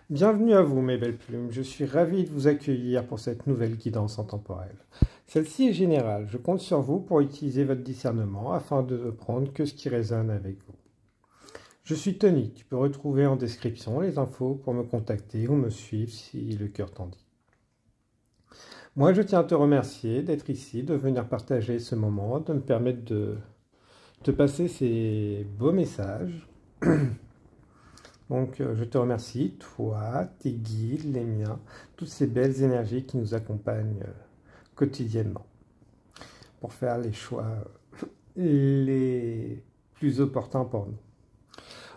Bienvenue à vous, mes belles plumes. Je suis ravi de vous accueillir pour cette nouvelle guidance intemporelle. Celle-ci est générale. Je compte sur vous pour utiliser votre discernement afin de ne prendre que ce qui résonne avec vous. Je suis Tony. Tu peux retrouver en description les infos pour me contacter ou me suivre si le cœur t'en dit. Moi, je tiens à te remercier d'être ici, de venir partager ce moment, de me permettre de te passer ces beaux messages. Donc, je te remercie, toi, tes guides, les miens, toutes ces belles énergies qui nous accompagnent quotidiennement pour faire les choix les plus opportuns pour nous.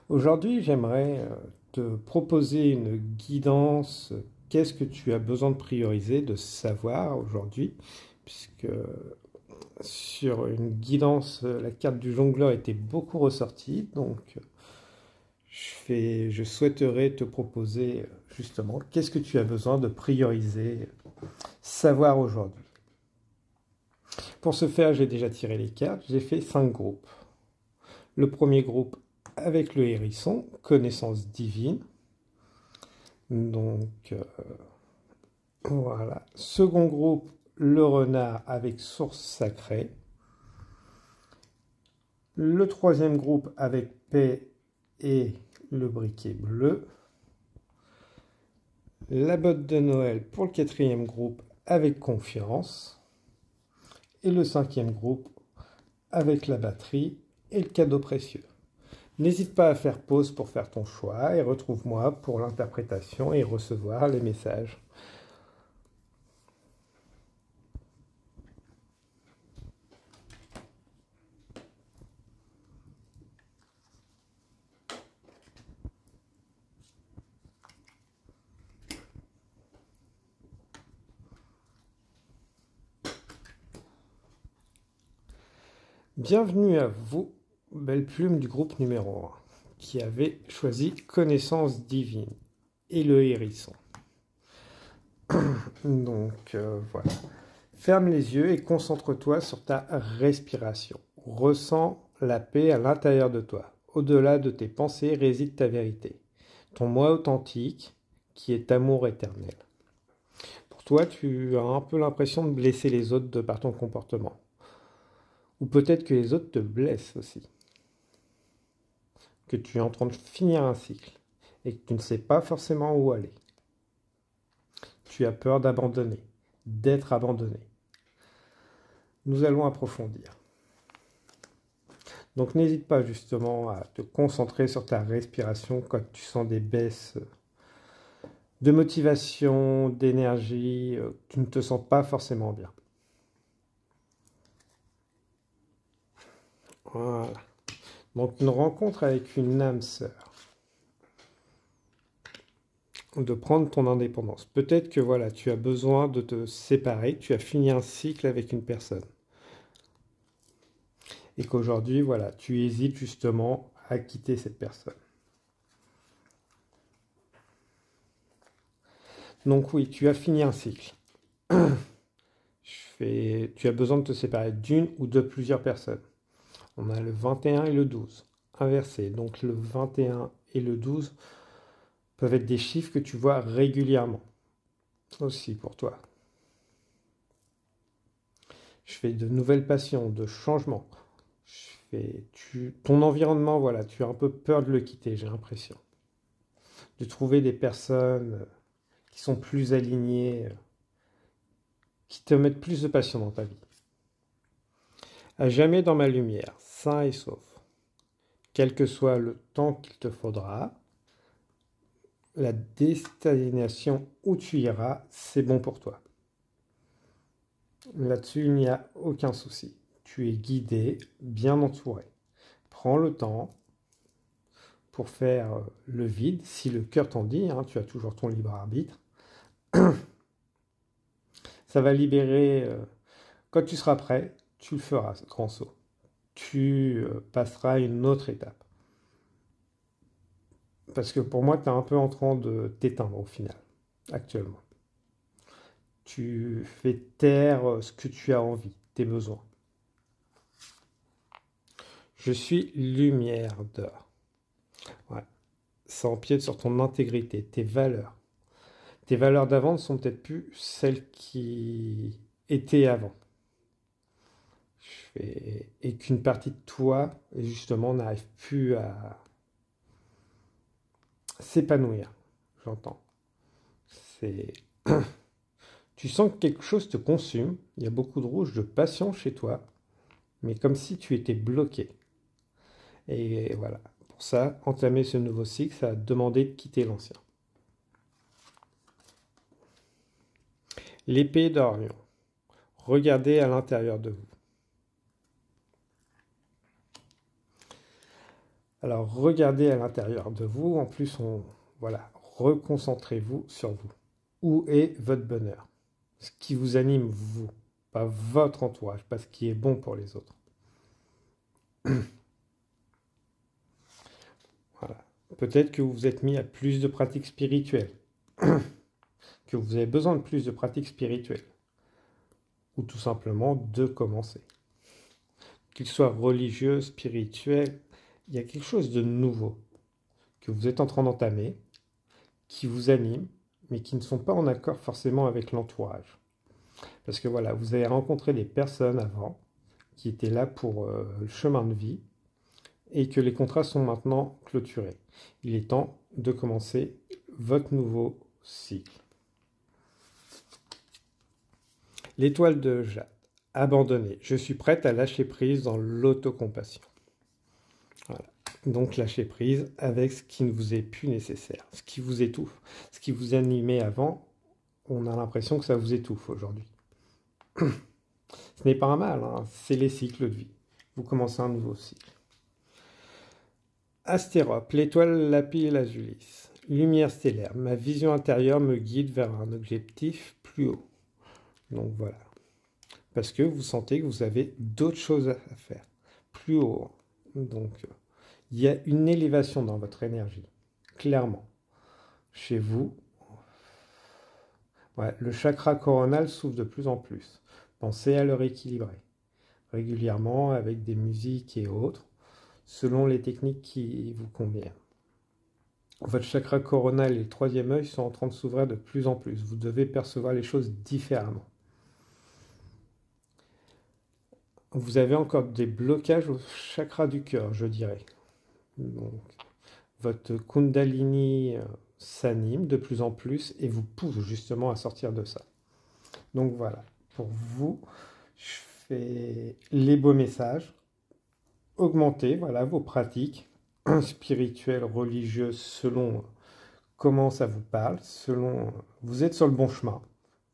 Aujourd'hui, j'aimerais te proposer une guidance. Qu'est-ce que tu as besoin de prioriser, de savoir aujourd'hui, puisque sur une guidance, la carte du jongleur était beaucoup ressortie, donc je souhaiterais te proposer justement qu'est-ce que tu as besoin de prioriser, savoir aujourd'hui. Pour ce faire, j'ai déjà tiré les cartes, j'ai fait 5 groupes. Le premier groupe avec le hérisson, connaissance divine. Donc voilà. Second groupe, le renard avec source sacrée. Le troisième groupe avec paix et le briquet bleu. La botte de Noël pour le quatrième groupe avec confiance. Et le cinquième groupe avec la batterie et le cadeau précieux. N'hésite pas à faire pause pour faire ton choix et retrouve-moi pour l'interprétation et recevoir les messages. Bienvenue à vous, belle plume du groupe numéro 1, qui avait choisi connaissance divine et le hérisson. Donc voilà. Ferme les yeux et concentre-toi sur ta respiration. Ressens la paix à l'intérieur de toi. Au-delà de tes pensées réside ta vérité. Ton moi authentique qui est amour éternel. Pour toi, tu as un peu l'impression de blesser les autres par ton comportement. Ou peut-être que les autres te blessent aussi. Que tu es en train de finir un cycle et que tu ne sais pas forcément où aller. Tu as peur d'abandonner, d'être abandonné. Nous allons approfondir. Donc n'hésite pas justement à te concentrer sur ta respiration quand tu sens des baisses de motivation, d'énergie, tu ne te sens pas forcément bien. Voilà. Donc une rencontre avec une âme sœur. De prendre ton indépendance. Peut-être que voilà, tu as besoin de te séparer, tu as fini un cycle avec une personne. Et qu'aujourd'hui, voilà, tu hésites justement à quitter cette personne. Donc oui, tu as fini un cycle. Tu as besoin de te séparer d'une ou de plusieurs personnes. On a le 21 et le 12, inversé. Donc le 21 et le 12 peuvent être des chiffres que tu vois régulièrement. Aussi pour toi. Je fais de nouvelles passions, de changements. Ton environnement, voilà, tu as un peu peur de le quitter, j'ai l'impression. De trouver des personnes qui sont plus alignées, qui te mettent plus de passion dans ta vie. À jamais dans ma lumière, sain et sauf. Quel que soit le temps qu'il te faudra, la destination où tu iras, c'est bon pour toi. Là-dessus, il n'y a aucun souci. Tu es guidé, bien entouré. Prends le temps pour faire le vide, si le cœur t'en dit, hein, tu as toujours ton libre arbitre. Ça va libérer, quand tu seras prêt, tu le feras, ce grand saut. Tu passeras à une autre étape. Parce que pour moi, tu es un peu en train de t'éteindre au final, actuellement. Tu fais taire ce que tu as envie, tes besoins. Je suis lumière d'or. Ouais. ça empiète sur ton intégrité, tes valeurs. Tes valeurs d'avant ne sont peut-être plus celles qui étaient avant. Et qu'une partie de toi, justement, n'arrive plus à s'épanouir. J'entends. C'est... Tu sens que quelque chose te consume. Il y a beaucoup de rouge, de passion chez toi, mais comme si tu étais bloqué. Et voilà. Pour ça, entamer ce nouveau cycle, ça a demandé de quitter l'ancien. L'épée d'Orion. Regardez à l'intérieur de vous. Alors, regardez à l'intérieur de vous. En plus, voilà, reconcentrez-vous sur vous. Où est votre bonheur? Ce qui vous anime, vous. Pas votre entourage, pas ce qui est bon pour les autres. Voilà. Peut-être que vous vous êtes mis à plus de pratiques spirituelles. Que vous avez besoin de plus de pratiques spirituelles. Ou tout simplement de commencer. Qu'il soit religieux, spirituel, il y a quelque chose de nouveau que vous êtes en train d'entamer, qui vous anime, mais qui ne sont pas en accord forcément avec l'entourage. Parce que voilà, vous avez rencontré des personnes avant qui étaient là pour le chemin de vie et que les contrats sont maintenant clôturés. Il est temps de commencer votre nouveau cycle. L'étoile de Jade. Abandonner. Je suis prête à lâcher prise dans l'autocompassion. Voilà. Donc lâcher prise avec ce qui ne vous est plus nécessaire, ce qui vous étouffe. Ce qui vous animait avant, on a l'impression que ça vous étouffe aujourd'hui. Ce n'est pas un mal, hein, c'est les cycles de vie. Vous commencez un nouveau cycle. Astérope, l'étoile Lapis Lazulis. Lumière stellaire, ma vision intérieure me guide vers un objectif plus haut. Donc voilà. Parce que vous sentez que vous avez d'autres choses à faire. Plus haut. Donc il y a une élévation dans votre énergie. Clairement. Chez vous, ouais, le chakra coronal s'ouvre de plus en plus. Pensez à le rééquilibrer régulièrement avec des musiques et autres, selon les techniques qui vous conviennent. Votre chakra coronal et le troisième œil sont en train de s'ouvrir de plus en plus. Vous devez percevoir les choses différemment. Vous avez encore des blocages au chakra du cœur, je dirais. Donc, votre Kundalini s'anime de plus en plus et vous pousse justement à sortir de ça. Donc voilà, pour vous, je fais les beaux messages. Augmentez voilà, vos pratiques spirituelles, religieuses, selon comment ça vous parle, selon vous êtes sur le bon chemin,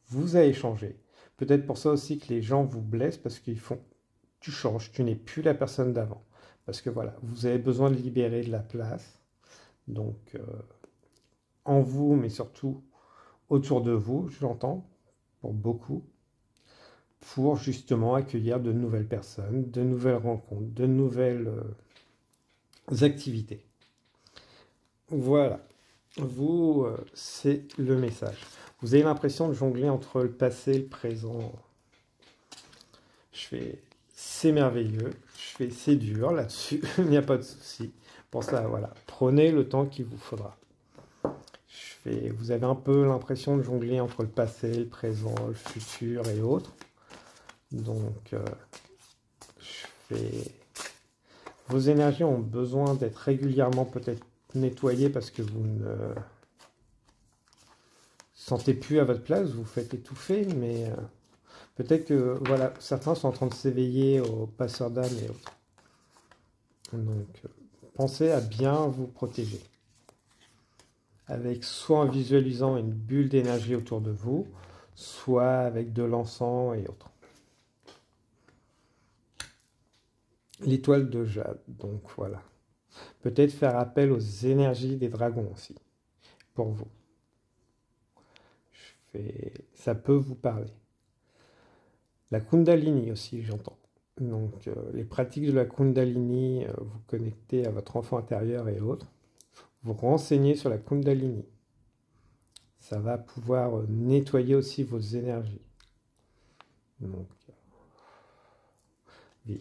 vous avez changé. Peut-être pour ça aussi que les gens vous blessent parce qu'ils font tu changes, tu n'es plus la personne d'avant. Parce que voilà, vous avez besoin de libérer de la place. Donc, en vous, mais surtout autour de vous, j'entends, pour beaucoup, pour justement accueillir de nouvelles personnes, de nouvelles rencontres, de nouvelles activités. Voilà, vous, c'est le message. Vous avez l'impression de jongler entre le passé et le présent. Je fais... C'est merveilleux, c'est dur là-dessus, il n'y a pas de souci. Pour ça, voilà, prenez le temps qu'il vous faudra. Vous avez un peu l'impression de jongler entre le passé, le présent, le futur et autres. Donc, vos énergies ont besoin d'être régulièrement peut-être nettoyées parce que vous ne sentez plus à votre place, vous vous faites étouffer, mais... peut-être que voilà, certains sont en train de s'éveiller aux passeurs d'âme et autres. Donc, pensez à bien vous protéger. Avec soit en visualisant une bulle d'énergie autour de vous, soit avec de l'encens et autres. L'étoile de Jade, donc voilà. Peut-être faire appel aux énergies des dragons aussi, pour vous. Ça peut vous parler. La Kundalini aussi, j'entends. Donc, les pratiques de la Kundalini, vous connectez à votre enfant intérieur et autres. Vous renseignez sur la Kundalini. Ça va pouvoir nettoyer aussi vos énergies. Donc, oui.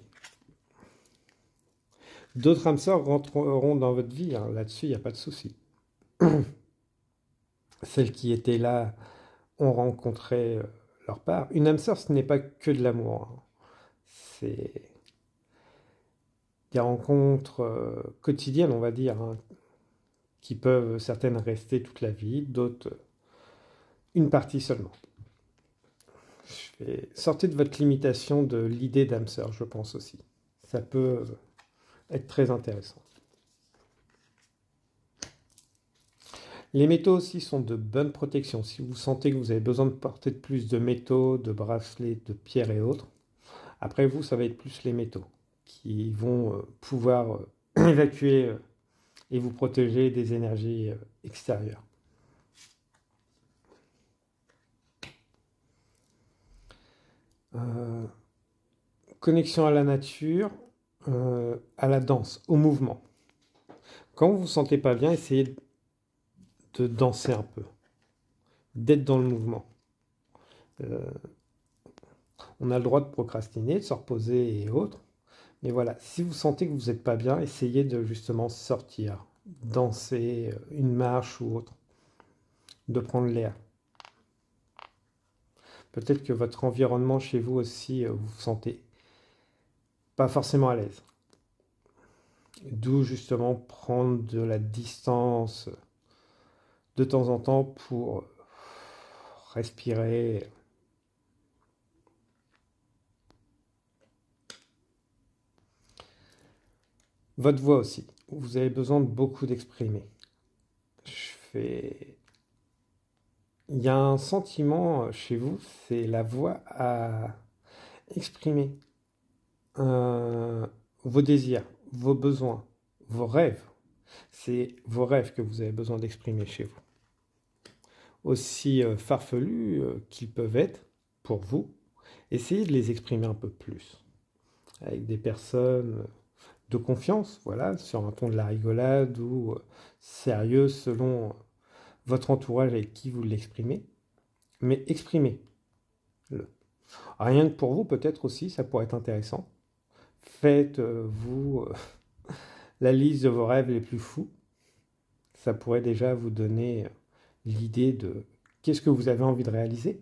D'autres âmes sœurs rentreront dans votre vie. Hein. Là-dessus, il n'y a pas de souci. celles qui étaient là ont rencontré leur part. Une âme sœur, ce n'est pas que de l'amour, hein. C'est des rencontres quotidiennes, on va dire, hein, qui peuvent certaines rester toute la vie, d'autres une partie seulement. Sortez de votre limitation de l'idée d'âme sœur, je pense aussi. Ça peut être très intéressant. Les métaux aussi sont de bonne protection. Si vous sentez que vous avez besoin de porter plus de métaux, de bracelets, de pierres et autres, après vous, ça va être plus les métaux qui vont pouvoir évacuer et vous protéger des énergies extérieures. Connexion à la nature, à la danse, au mouvement. Quand vous ne vous sentez pas bien, essayez de danser un peu, d'être dans le mouvement. On a le droit de procrastiner, de se reposer et autres. Mais voilà, si vous sentez que vous n'êtes pas bien, essayez de justement sortir, danser, une marche ou autre, de prendre l'air. Peut-être que votre environnement chez vous aussi, vous vous sentez pas forcément à l'aise. D'où justement prendre de la distance de temps en temps pour respirer. Votre voix aussi. Vous avez besoin de beaucoup d'exprimer. Il y a un sentiment chez vous, c'est la voix à exprimer vos désirs, vos besoins, vos rêves. C'est vos rêves que vous avez besoin d'exprimer chez vous. Aussi farfelus qu'ils peuvent être pour vous, essayez de les exprimer un peu plus. Avec des personnes de confiance, voilà, sur un ton de la rigolade ou sérieux selon votre entourage avec qui vous l'exprimez. Mais exprimez-le. Rien que pour vous, peut-être aussi, ça pourrait être intéressant. Faites-vous la liste de vos rêves les plus fous. Ça pourrait déjà vous donner l'idée de qu'est-ce que vous avez envie de réaliser.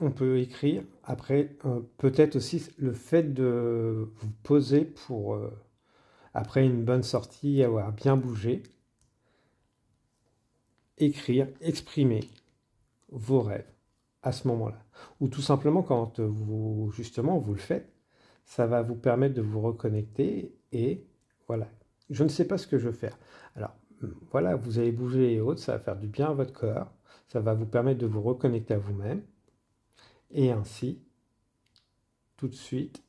On peut écrire. Après, peut-être aussi le fait de vous poser pour, après une bonne sortie, avoir bien bougé, écrire, exprimer vos rêves à ce moment-là. Ou tout simplement quand vous, justement, vous le faites, ça va vous permettre de vous reconnecter et voilà. Je ne sais pas ce que je veux faire. Alors, voilà, vous allez bouger et autres, ça va faire du bien à votre corps, ça va vous permettre de vous reconnecter à vous-même et ainsi, tout de suite,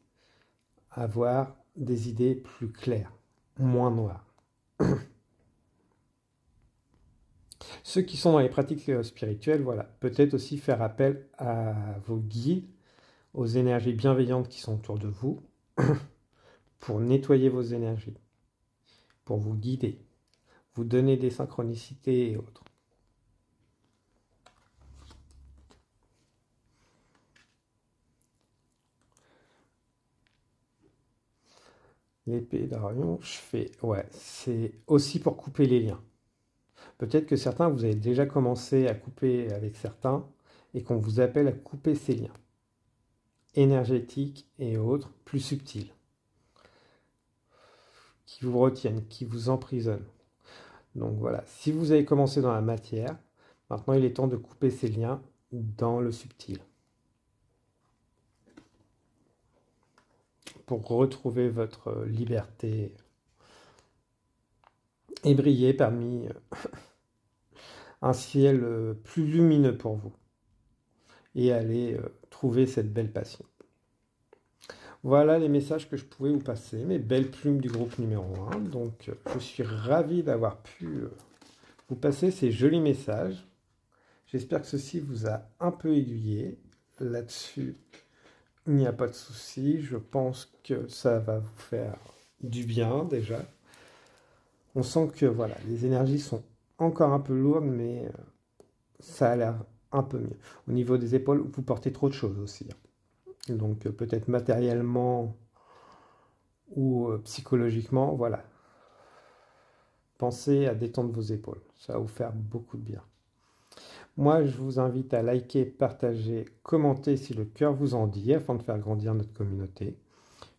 avoir des idées plus claires, moins noires. Ceux qui sont dans les pratiques spirituelles, voilà, peut-être aussi faire appel à vos guides, aux énergies bienveillantes qui sont autour de vous, pour nettoyer vos énergies, pour vous guider, vous donner des synchronicités et autres. L'épée d'Arion, ouais, c'est aussi pour couper les liens. Peut-être que certains, vous avez déjà commencé à couper avec certains et qu'on vous appelle à couper ces liens énergétiques et autres, plus subtils, qui vous retiennent, qui vous emprisonnent. Donc voilà, si vous avez commencé dans la matière, maintenant il est temps de couper ces liens dans le subtil. Pour retrouver votre liberté et briller parmi un ciel plus lumineux pour vous et aller trouver cette belle passion. Voilà les messages que je pouvais vous passer, mes belles plumes du groupe numéro 1. Donc je suis ravi d'avoir pu vous passer ces jolis messages. J'espère que ceci vous a un peu aiguillé. Là-dessus, il n'y a pas de souci. Je pense que ça va vous faire du bien déjà. On sent que voilà, les énergies sont encore un peu lourdes, mais ça a l'air un peu mieux. Au niveau des épaules, vous portez trop de choses aussi. Donc peut-être matériellement ou psychologiquement, voilà. Pensez à détendre vos épaules, ça va vous faire beaucoup de bien. Moi, je vous invite à liker, partager, commenter si le cœur vous en dit, afin de faire grandir notre communauté.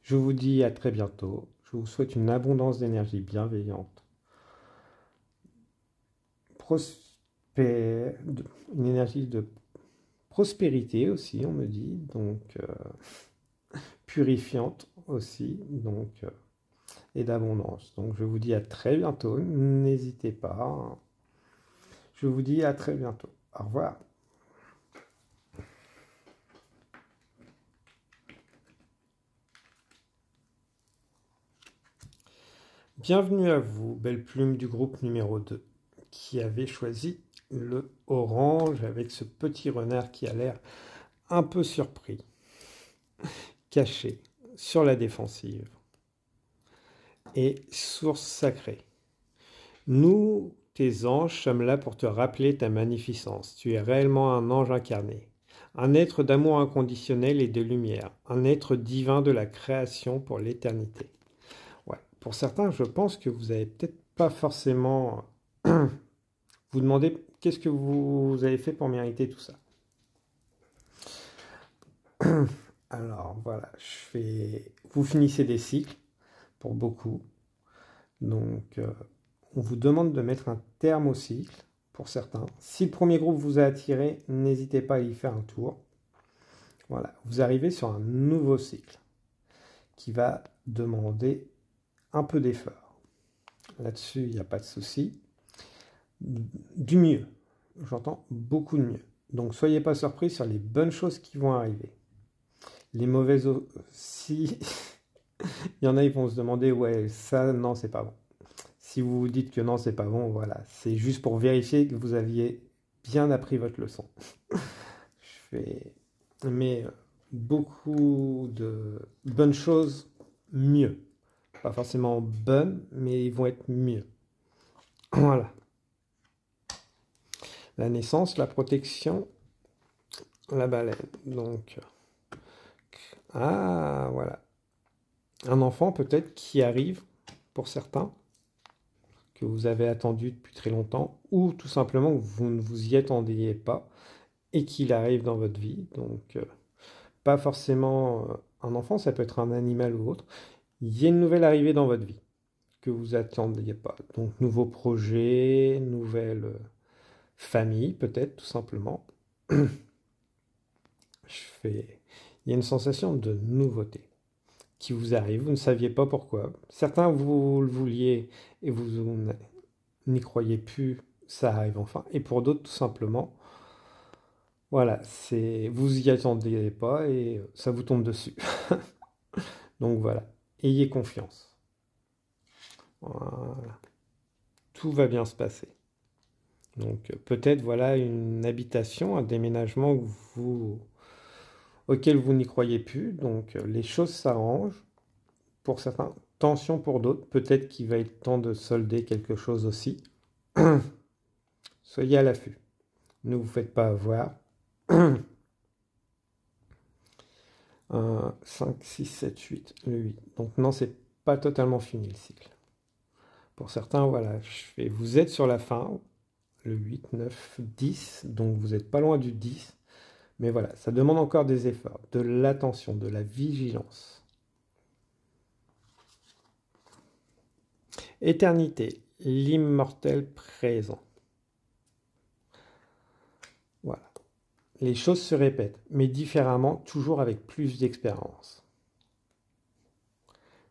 Je vous dis à très bientôt. Je vous souhaite une abondance d'énergie bienveillante, une énergie de prospérité aussi, on me dit, donc purifiante aussi, donc et d'abondance. Donc je vous dis à très bientôt. N'hésitez pas. Je vous dis à très bientôt. Au revoir. Bienvenue à vous, belle plume du groupe numéro 2, qui avait choisi le orange avec ce petit renard qui a l'air un peu surpris, caché, sur la défensive. Et source sacrée. Nous, tes anges, sommes là pour te rappeler ta magnificence. Tu es réellement un ange incarné, un être d'amour inconditionnel et de lumière, un être divin de la création pour l'éternité. Ouais. Pour certains, je pense que vous n'avez peut-être pas forcément... vous demandez qu'est-ce que vous avez fait pour mériter tout ça. Alors voilà, vous finissez des cycles pour beaucoup. Donc on vous demande de mettre un terme au cycle pour certains. Si le premier groupe vous a attiré, n'hésitez pas à y faire un tour. Voilà, vous arrivez sur un nouveau cycle qui va demander un peu d'effort. Là-dessus, il n'y a pas de souci. Du mieux, j'entends beaucoup de mieux. Donc soyez pas surpris sur les bonnes choses qui vont arriver. Les mauvaises aussi, il y en a, ils vont se demander, ouais, ça, non, c'est pas bon. Si vous vous dites que non, c'est pas bon, voilà, c'est juste pour vérifier que vous aviez bien appris votre leçon. Mais beaucoup de bonnes choses, mieux. Pas forcément bonnes, mais ils vont être mieux. Voilà. La naissance, la protection, la baleine. Donc, voilà. Un enfant peut-être qui arrive, pour certains, que vous avez attendu depuis très longtemps, ou tout simplement que vous ne vous y attendiez pas, et qu'il arrive dans votre vie. Donc, pas forcément un enfant, ça peut être un animal ou autre. Il y a une nouvelle arrivée dans votre vie, que vous attendiez pas. Donc, nouveau projet, nouvelle famille, peut-être, tout simplement. Il y a une sensation de nouveauté qui vous arrive, vous ne saviez pas pourquoi. Certains, vous le vouliez et vous n'y croyez plus, ça arrive enfin. Et pour d'autres, tout simplement, voilà, vous y attendiez pas et ça vous tombe dessus. Donc voilà, ayez confiance. Voilà. Tout va bien se passer. Donc peut-être voilà une habitation, un déménagement auquel vous n'y croyez plus. Donc les choses s'arrangent pour certains, tension pour d'autres. Peut-être qu'il va être temps de solder quelque chose aussi. Soyez à l'affût. Ne vous faites pas avoir. 5, 6, 7, 8, le 8. Donc non, c'est pas totalement fini le cycle. Pour certains, voilà, vous êtes sur la fin, le 8, 9, 10, donc vous n'êtes pas loin du 10. Mais voilà, ça demande encore des efforts, de l'attention, de la vigilance. Éternité, l'immortel présent. Voilà. Les choses se répètent, mais différemment, toujours avec plus d'expérience.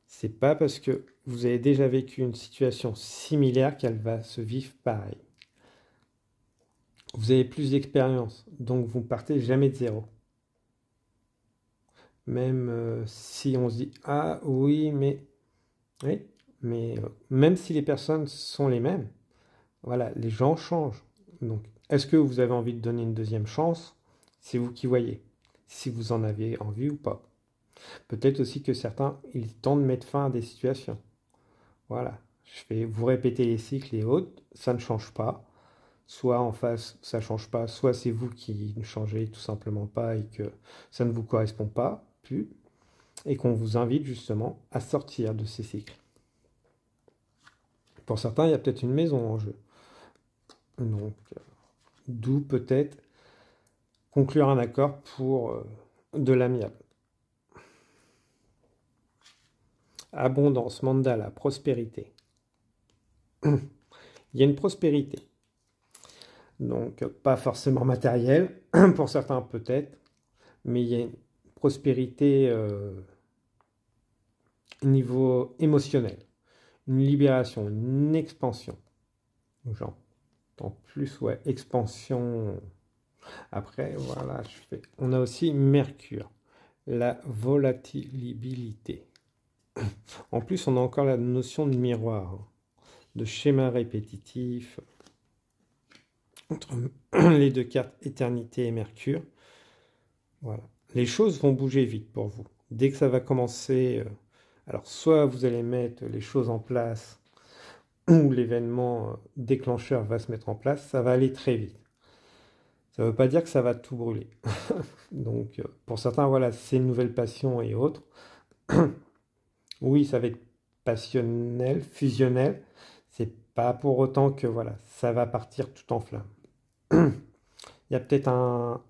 C'est pas parce que vous avez déjà vécu une situation similaire qu'elle va se vivre pareil. Vous avez plus d'expérience, donc vous ne partez jamais de zéro. Même si on se dit « Ah oui, mais… » Oui, mais même si les personnes sont les mêmes, voilà, les gens changent. Donc, est-ce que vous avez envie de donner une deuxième chance? C'est vous qui voyez, si vous en avez envie ou pas. Peut-être aussi que certains, ils tentent de mettre fin à des situations. Voilà, vous répétez les cycles et autres, ça ne change pas. Soit en face, ça ne change pas, soit c'est vous qui ne changez tout simplement pas et que ça ne vous correspond pas plus, et qu'on vous invite justement à sortir de ces cycles. Pour certains, il y a peut-être une maison en jeu. Donc, d'où peut-être conclure un accord pour de l'amiable. Abondance, mandala, prospérité. Il y a une prospérité. Donc, pas forcément matérielle, pour certains peut-être, mais il y a une prospérité niveau émotionnel. Une libération, une expansion. Genre, en plus, ouais, expansion. Après, voilà, on a aussi Mercure, la volatilité. En plus, on a encore la notion de miroir, de schéma répétitif entre les deux cartes Éternité et Mercure. Voilà. Les choses vont bouger vite pour vous. Dès que ça va commencer, alors soit vous allez mettre les choses en place, ou l'événement déclencheur va se mettre en place, ça va aller très vite. Ça ne veut pas dire que ça va tout brûler. Donc, pour certains, voilà, c'est une nouvelle passion et autres. Oui, ça va être passionnel, fusionnel. C'est pas pour autant que voilà, ça va partir tout en flammes. Il y a peut-être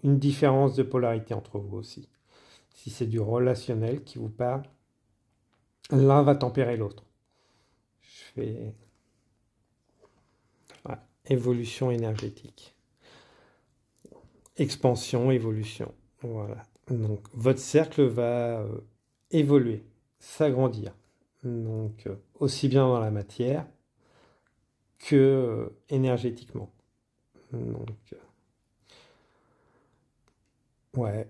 une différence de polarité entre vous aussi. Si c'est du relationnel qui vous parle, l'un va tempérer l'autre. Je fais voilà. Évolution énergétique. Expansion, évolution. Voilà. Donc, votre cercle va évoluer, s'agrandir. Donc, aussi bien dans la matière que énergétiquement. Donc, ouais.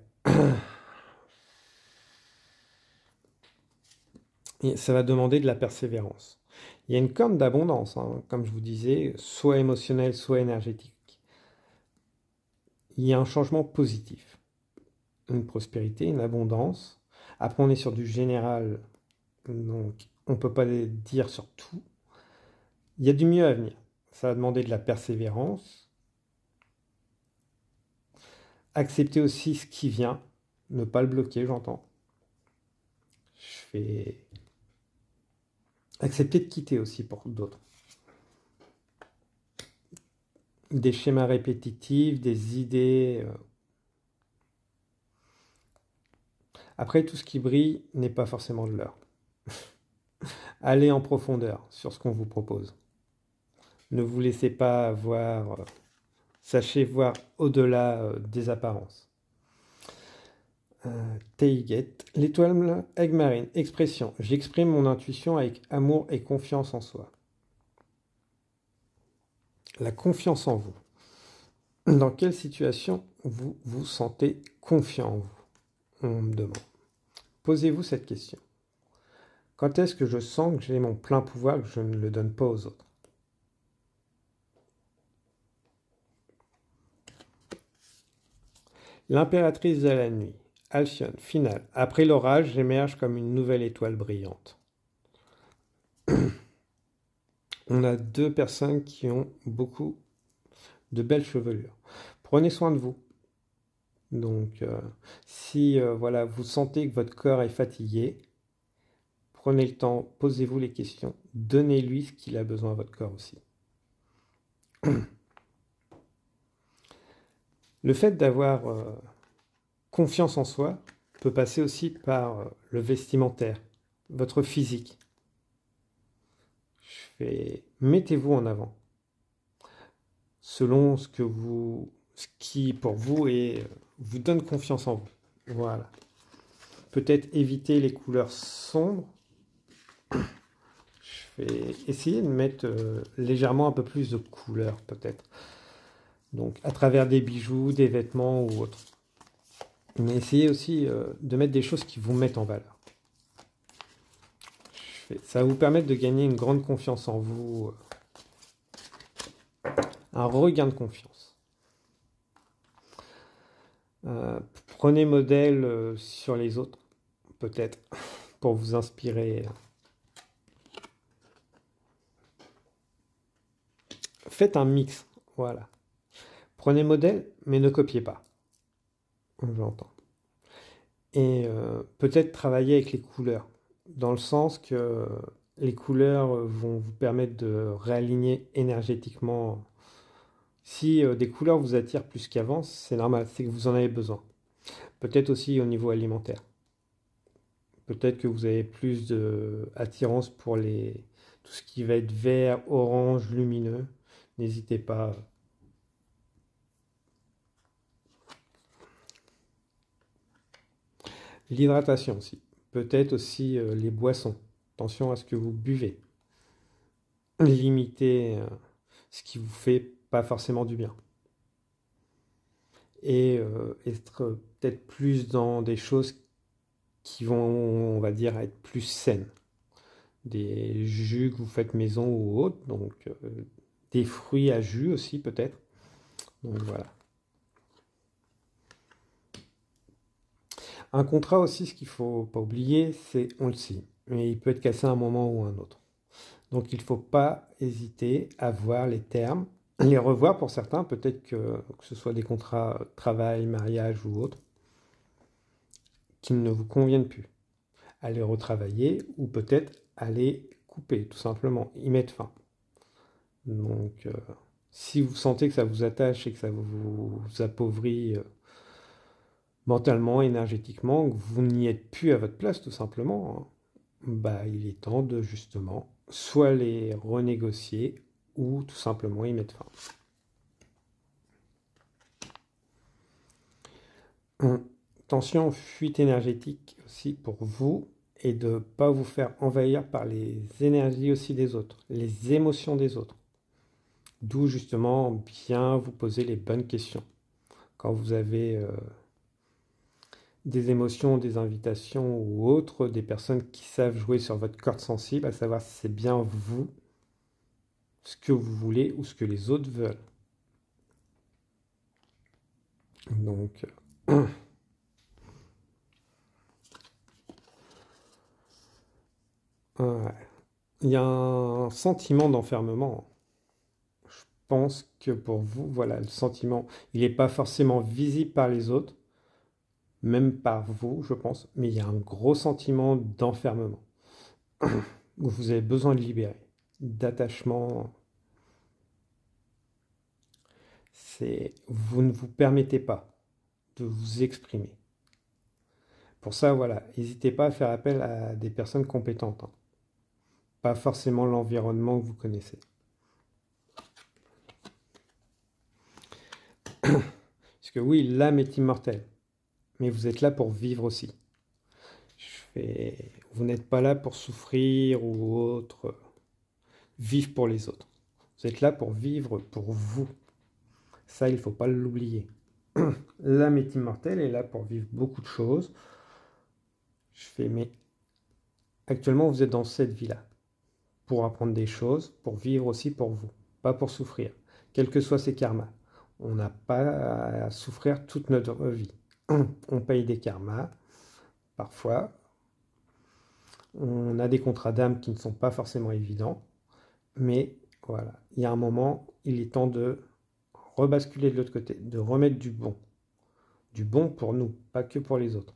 Et ça va demander de la persévérance. Il y a une corne d'abondance, hein, comme je vous disais, soit émotionnelle, soit énergétique. Il y a un changement positif. Une prospérité, une abondance. Après, on est sur du général, donc on ne peut pas le dire sur tout. Il y a du mieux à venir. Ça va demander de la persévérance. Accepter aussi ce qui vient. Ne pas le bloquer, j'entends. Accepter de quitter aussi pour d'autres. Des schémas répétitifs, des idées. Après, tout ce qui brille n'est pas forcément de l'or. Allez en profondeur sur ce qu'on vous propose. Ne vous laissez pas avoir... sachez voir au-delà des apparences. Teiget, l'étoile aigle marine, expression. J'exprime mon intuition avec amour et confiance en soi. La confiance en vous. Dans quelle situation vous vous sentez confiant en vous? On me demande. Posez-vous cette question. Quand est-ce que je sens que j'ai mon plein pouvoir, que je ne le donne pas aux autres? L'impératrice de la nuit. Alcyone, finale. Après l'orage, j'émerge comme une nouvelle étoile brillante. On a deux personnes qui ont beaucoup de belles chevelures. Prenez soin de vous. Donc, si voilà, vous sentez que votre corps est fatigué, prenez le temps, posez-vous les questions, donnez-lui ce qu'il a besoin à votre corps aussi. Le fait d'avoir confiance en soi peut passer aussi par le vestimentaire, votre physique. Mettez-vous en avant, selon ce qui pour vous vous donne confiance en vous. Voilà. Peut-être éviter les couleurs sombres. Je vais essayer de mettre légèrement un peu plus de couleurs, peut-être. Donc, à travers des bijoux, des vêtements ou autres. Mais essayez aussi de mettre des choses qui vous mettent en valeur. Ça va vous permettre de gagner une grande confiance en vous. Un regain de confiance. Prenez modèle sur les autres, peut-être, pour vous inspirer. Faites un mix, voilà. Prenez modèle, mais ne copiez pas. J'entends. Et peut-être travailler avec les couleurs, dans le sens que les couleurs vont vous permettre de réaligner énergétiquement. Si des couleurs vous attirent plus qu'avant, c'est normal, c'est que vous en avez besoin. Peut-être aussi au niveau alimentaire. Peut-être que vous avez plus d'attirance pour tout ce qui va être vert, orange, lumineux. N'hésitez pas. L'hydratation aussi. Peut-être aussi les boissons. Attention à ce que vous buvez. Limitez ce qui vous fait pas forcément du bien. Et être peut-être plus dans des choses qui vont, on va dire, être plus saines. Des jus que vous faites maison ou autre, donc des fruits à jus aussi peut-être. Donc voilà. Un contrat aussi, ce qu'il ne faut pas oublier, c'est on le signe, mais il peut être cassé à un moment ou à un autre. Donc il ne faut pas hésiter à voir les termes, les revoir pour certains, peut-être que ce soit des contrats travail, mariage ou autre, qui ne vous conviennent plus. À les retravailler ou peut-être à les couper, tout simplement, y mettre fin. Donc si vous sentez que ça vous attache et que ça vous appauvrit mentalement, énergétiquement, que vous n'y êtes plus à votre place tout simplement, hein, bah, il est temps de justement soit les renégocier ou tout simplement y mettre fin. Attention, fuite énergétique aussi pour vous et de ne pas vous faire envahir par les énergies aussi des autres, les émotions des autres. D'où justement bien vous poser les bonnes questions. Quand vous avez des émotions, des invitations ou autres, des personnes qui savent jouer sur votre corde sensible, à savoir si c'est bien vous, ce que vous voulez ou ce que les autres veulent. Donc, ouais. Il y a un sentiment d'enfermement. Je pense que pour vous, voilà, le sentiment, il n'est pas forcément visible par les autres, même par vous, je pense, mais il y a un gros sentiment d'enfermement, où vous avez besoin de libérer, d'attachement. Vous ne vous permettez pas de vous exprimer. Pour ça, voilà, n'hésitez pas à faire appel à des personnes compétentes, hein. Pas forcément l'environnement que vous connaissez. Parce que oui, l'âme est immortelle, mais vous êtes là pour vivre aussi. Vous n'êtes pas là pour souffrir ou autre, vivre pour les autres. Vous êtes là pour vivre pour vous. Ça, il ne faut pas l'oublier. L'âme est immortelle et est là pour vivre beaucoup de choses. Mais actuellement, vous êtes dans cette vie-là. Pour apprendre des choses, pour vivre aussi pour vous. Pas pour souffrir. Quels que soient ces karmas. On n'a pas à souffrir toute notre vie. On paye des karmas. Parfois, on a des contrats d'âme qui ne sont pas forcément évidents. Mais voilà, il y a un moment, il est temps de rebasculer de l'autre côté, de remettre du bon. Du bon pour nous, pas que pour les autres.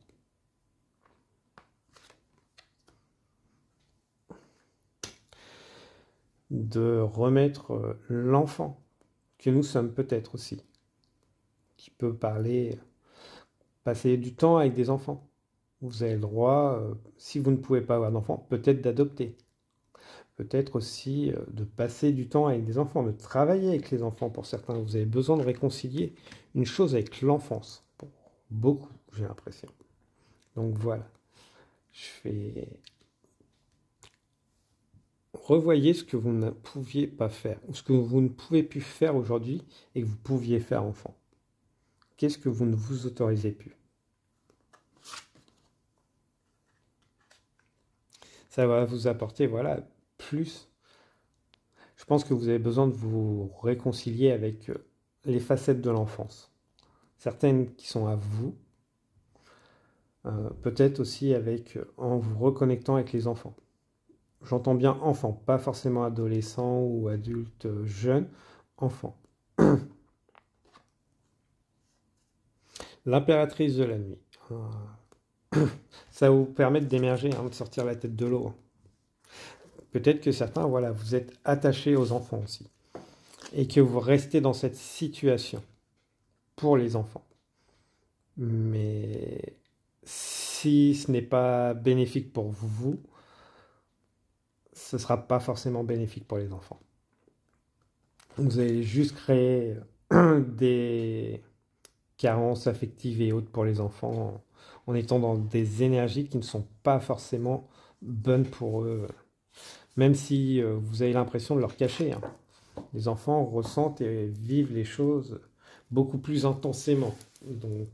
De remettre l'enfant que nous sommes peut-être aussi, qui peut parler, passer du temps avec des enfants. Vous avez le droit, si vous ne pouvez pas avoir d'enfants, peut-être d'adopter. Peut-être aussi de passer du temps avec des enfants, de travailler avec les enfants pour certains. Vous avez besoin de réconcilier une chose avec l'enfance. Pour beaucoup, j'ai l'impression. Donc voilà. Revoyez ce que vous ne pouviez pas faire, ou ce que vous ne pouvez plus faire aujourd'hui et que vous pouviez faire enfant. Qu'est-ce que vous ne vous autorisez plus? Ça va vous apporter, voilà, plus. Je pense que vous avez besoin de vous réconcilier avec les facettes de l'enfance. Certaines qui sont à vous, peut-être aussi en vous reconnectant avec les enfants. J'entends bien enfant, pas forcément adolescent ou adulte jeune, enfant. l'impératrice de la nuit. Ça va vous permettre d'émerger, de sortir la tête de l'eau. Peut-être que certains, voilà, vous êtes attachés aux enfants aussi. Et que vous restez dans cette situation pour les enfants. Mais si ce n'est pas bénéfique pour vous, ce ne sera pas forcément bénéfique pour les enfants. Vous allez juste créer des carences affectives et autres pour les enfants en étant dans des énergies qui ne sont pas forcément bonnes pour eux, même si vous avez l'impression de leur cacher. Les enfants ressentent et vivent les choses beaucoup plus intensément donc,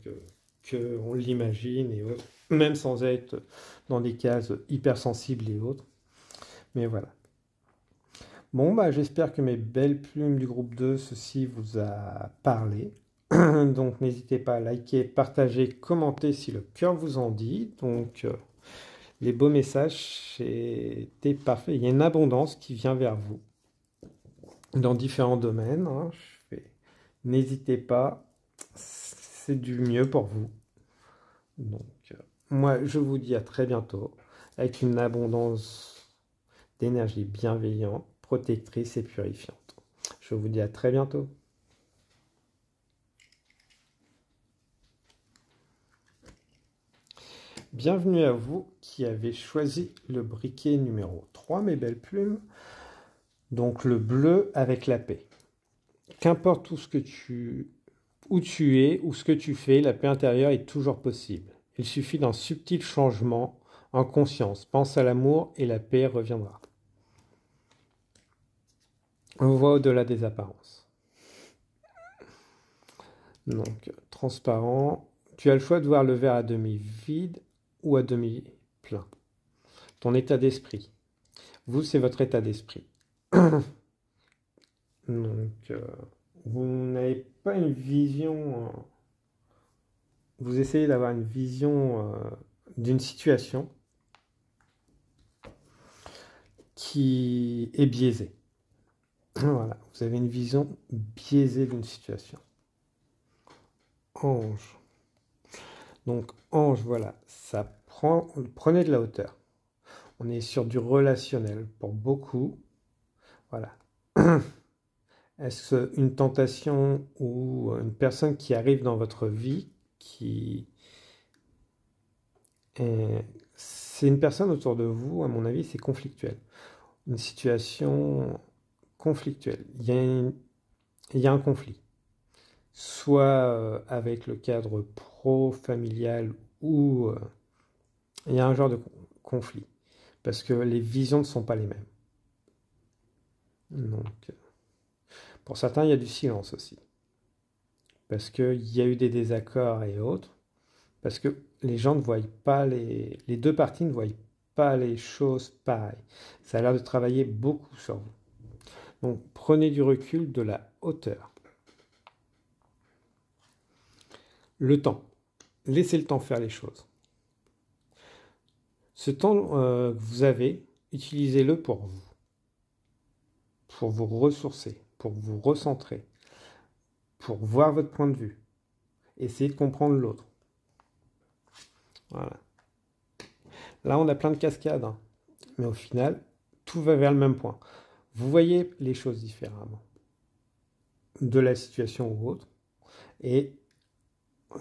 qu'on l'imagine, et autres, même sans être dans des cases hypersensibles et autres. Mais voilà. Bon, j'espère que mes belles plumes du groupe 2, ceci vous a parlé. Donc n'hésitez pas à liker, partager, commenter si le cœur vous en dit. Donc les beaux messages, c'était parfait. Il y a une abondance qui vient vers vous dans différents domaines. N'hésitez pas, c'est du mieux pour vous. Donc moi, je vous dis à très bientôt avec une abondance d'énergie bienveillante, protectrice et purifiante. Je vous dis à très bientôt. Bienvenue à vous qui avez choisi le briquet numéro 3, mes belles plumes. Donc le bleu avec la paix. Qu'importe où tu es ou ce que tu fais, la paix intérieure est toujours possible. Il suffit d'un subtil changement en conscience. Pense à l'amour et la paix reviendra. On voit au-delà des apparences. Donc, transparent. Tu as le choix de voir le verre à demi vide ou à demi plein. Ton état d'esprit. Vous, c'est votre état d'esprit. Donc, vous n'avez pas une vision. Vous essayez d'avoir une vision d'une situation qui est biaisée. Voilà, vous avez une vision biaisée d'une situation. Ange. Donc, ange, voilà, prenez de la hauteur. On est sur du relationnel pour beaucoup. Voilà. Est-ce une tentation ou une personne qui arrive dans votre vie c'est une personne autour de vous, à mon avis, c'est conflictuel. Une situation conflictuelle. Il y a un conflit. Soit avec le cadre pro-familial ou il y a un genre de conflit. Parce que les visions ne sont pas les mêmes. Donc, pour certains, il y a du silence aussi. Parce qu'il y a eu des désaccords et autres. Parce que les gens ne voient pas les deux parties ne voient pas les choses pareilles. Ça a l'air de travailler beaucoup sur vous. Donc, prenez du recul, de la hauteur. Le temps. Laissez le temps faire les choses. Ce temps que vous avez, utilisez-le pour vous ressourcer, pour vous recentrer, pour voir votre point de vue. Essayez de comprendre l'autre. Voilà. Là, on a plein de cascades, mais au final, tout va vers le même point. Vous voyez les choses différemment de la situation ou autre, et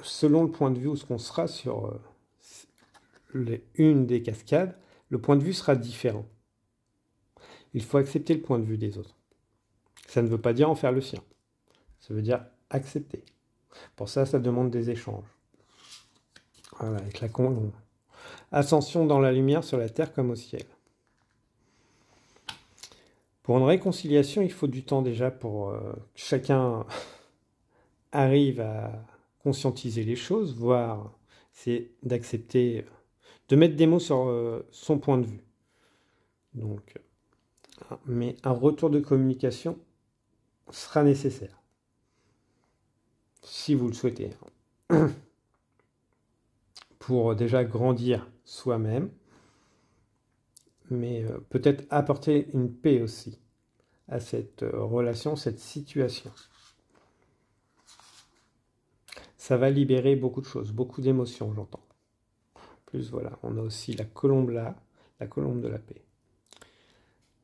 selon le point de vue où ce qu'on sera sur une des cascades, le point de vue sera différent. Il faut accepter le point de vue des autres. Ça ne veut pas dire en faire le sien. Ça veut dire accepter. Pour ça, ça demande des échanges. Voilà, avec la ascension dans la lumière sur la terre comme au ciel. Pour une réconciliation, il faut du temps déjà pour que chacun arrive à conscientiser les choses, voire c'est d'accepter, de mettre des mots sur son point de vue. Donc, mais un retour de communication sera nécessaire, si vous le souhaitez, pour déjà grandir soi-même, mais peut-être apporter une paix aussi à cette relation, cette situation. Ça va libérer beaucoup de choses, beaucoup d'émotions, j'entends. Plus, voilà, on a aussi la colombe là, la colombe de la paix.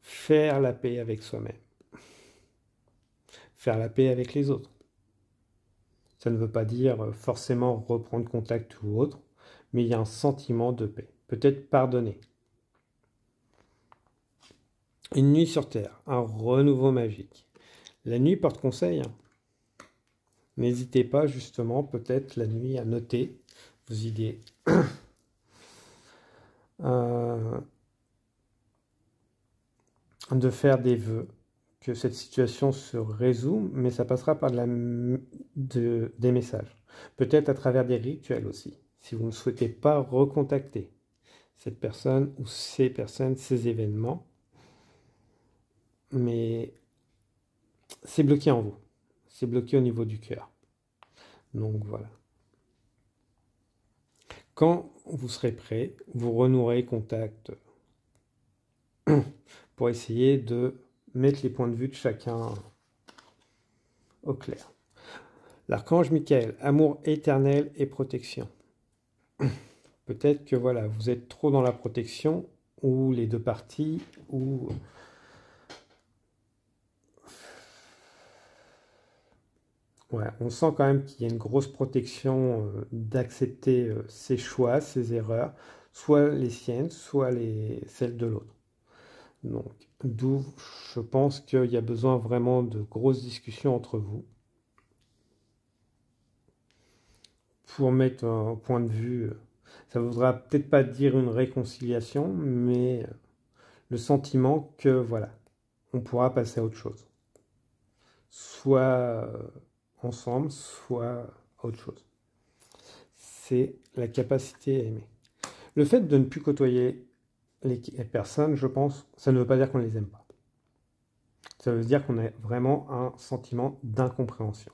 Faire la paix avec soi-même. Faire la paix avec les autres. Ça ne veut pas dire forcément reprendre contact ou autre, mais il y a un sentiment de paix. Peut-être pardonner. Une nuit sur Terre, un renouveau magique. La nuit porte conseil. N'hésitez pas justement peut-être la nuit à noter vos idées. De faire des vœux, que cette situation se résout, mais ça passera par des messages. Peut-être à travers des rituels aussi, si vous ne souhaitez pas recontacter cette personne ou ces personnes, ces événements. Mais c'est bloqué en vous, c'est bloqué au niveau du cœur. Donc voilà. Quand vous serez prêt, vous renouerez contact pour essayer de mettre les points de vue de chacun au clair. L'archange Michael, amour éternel et protection. Peut-être que voilà, vous êtes trop dans la protection, ou les deux parties, ou ouais, on sent quand même qu'il y a une grosse protection d'accepter ses choix, ses erreurs, soit les siennes, soit celles de l'autre. Donc, d'où je pense qu'il y a besoin vraiment de grosses discussions entre vous pour mettre un point de vue. Ça ne voudra peut-être pas dire une réconciliation, mais le sentiment que voilà, on pourra passer à autre chose. Soit ensemble, soit autre chose. C'est la capacité à aimer. Le fait de ne plus côtoyer les personnes, je pense, ça ne veut pas dire qu'on ne les aime pas. Ça veut dire qu'on a vraiment un sentiment d'incompréhension.